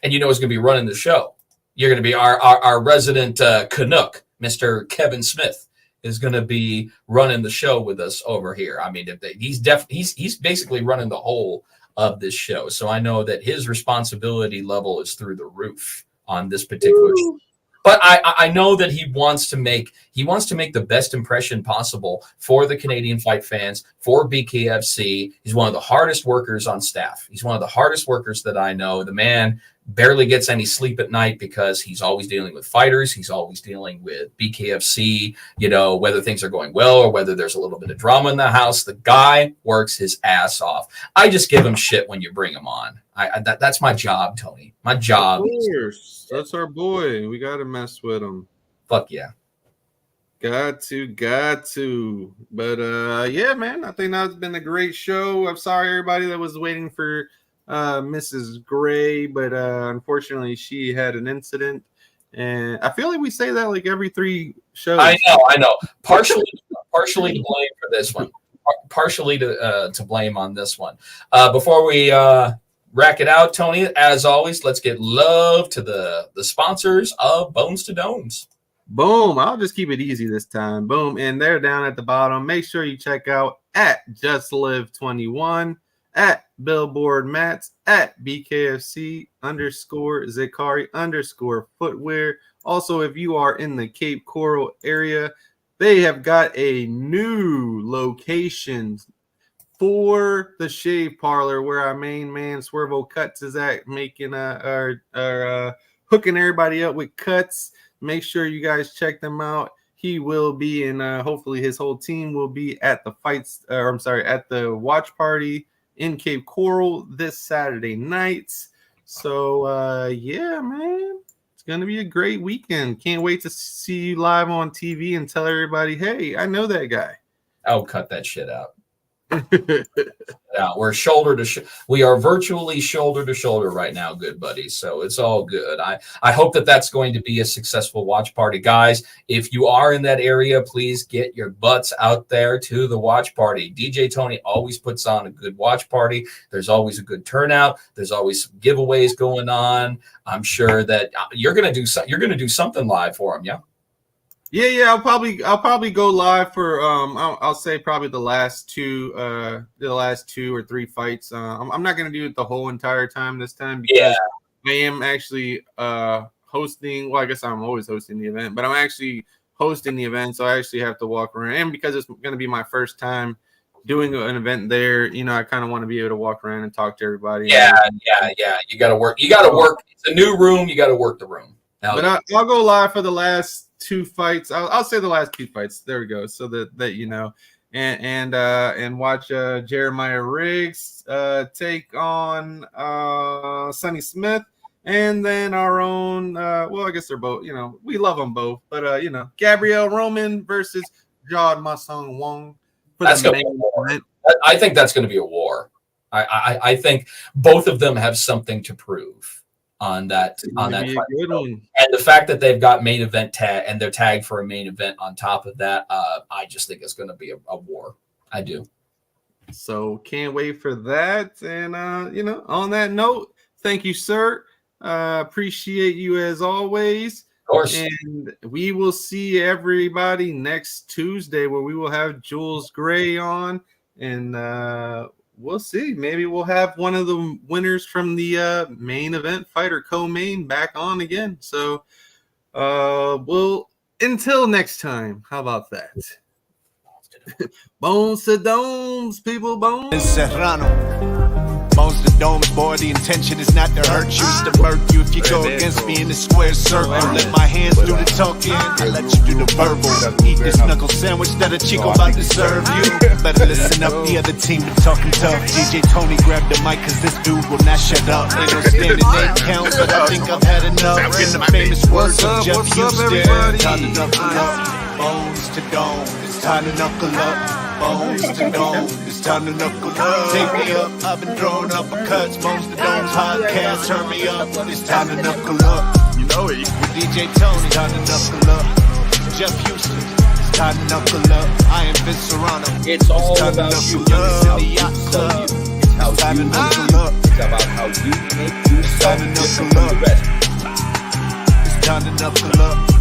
And you know it's going to be running the show. You're going to be our resident Canuck, Mr. Kevin Smith, is going to be running the show with us over here. I mean, he's basically running the whole of this show. So I know that his responsibility level is through the roof on this particular show. But I know that he wants to make the best impression possible for the Canadian fight fans, for Bkfc. He's one of the hardest workers on staff. He's one of the hardest workers that I know. The man barely gets any sleep at night because he's always dealing with fighters. He's always dealing with Bkfc, you know, whether things are going well or whether there's a little bit of drama in the house. The guy works his ass off. I just give him shit when you bring him on. That's my job, Tony. My job. Of course. That's our boy. We got to mess with him. Fuck yeah. Got to. But yeah, man, I think that's been a great show. I'm sorry, everybody that was waiting for Mrs. Gray, but unfortunately she had an incident, and I feel like we say that like every 3 shows. I know. Partially to blame for this one. Partially to blame on this one. Before we rack it out, Tony, as always, let's get love to the sponsors of Bones to Domes. Boom. I'll just keep it easy this time. Boom. And they're down at the bottom. Make sure you check out at JustLive21, at Billboard Mats, at BKFC _Zikari _footwear. Also, if you are in the Cape Coral area, they have got a new location for the shave parlor where our main man Swervo Cuts is at, making hooking everybody up with cuts. Make sure you guys check them out. He will be, and hopefully his whole team will be at the at the watch party in Cape Coral this Saturday night. So yeah, man, it's gonna be a great weekend. Can't wait to see you live on TV and tell everybody, hey, I know that guy. I'll cut that shit out. Yeah, we're shoulder to we are virtually shoulder to shoulder right now, good buddies. So it's all good. I hope that that's going to be a successful watch party, guys. If you are in that area, please get your butts out there to the watch party. DJ Tony always puts on a good watch party. There's always a good turnout. There's always some giveaways going on. I'm sure that you're gonna do something live for him, yeah. Yeah. I'll probably go live for I'll say probably the last two or three fights. I'm not gonna do it the whole entire time this time because I am actually hosting. Well, I guess I'm always hosting the event, but I'm actually hosting the event, so I actually have to walk around. And because it's gonna be my first time doing an event there, you know, I kind of want to be able to walk around and talk to everybody. Yeah. You got to work. It's a new room. You got to work the room. But I'll go live for the last two fights. I'll say the last two fights. There we go. So that you know, and watch Jeremiah Riggs take on Sonny Smith, and then our own. Well, I guess they're both. You know, we love them both, but you know, Gabrielle Roman versus Jod Masong Wong for That's the gonna be a main war. event. I think that's going to be a war. I think both of them have something to prove on that fight. Good one. And the fact that they've got main event tag and they're tagged for a main event on top of that, I just think it's going to be a war. I do. So can't wait for that. And you know, on that note, thank you, sir. Appreciate you as always. Of course. And we will see everybody next Tuesday where we will have Jewlz Gray on, and we'll see. Maybe we'll have one of the winners from the main event fighter co-main back on again. So we'll until next time. How about that? Bones to domes, people. Bones. Serrano. Bones to domes, boy, the intention is not to hurt you, it's to murk you if you go against me in the square circle. Let my hands do the talking, I let you do the verbal. Eat this knuckle sandwich that a Chico about to serve you. Better listen up, the other team been talking tough. DJ Tony grabbed the mic cause this dude will not shut up. Ain't no standing name count, but I think I've had enough. In the famous words of Jeff Houston, time to knuckle up. Bones to dome, it's time to knuckle up. Bones to dome, it's time to knuckle up. Take me up, I've been throwing uppercuts. Bones to dome podcast, turn me up. It's time to knuckle up. You know it. With DJ Tony, time to knuckle up. Jeff Houston, it's time to knuckle up. I am Vince Serrano. It's all time about to you. knuckle up. In the yacht club. It's time to knuckle up. It's about how you make yourself different from the rest. It's time to knuckle up.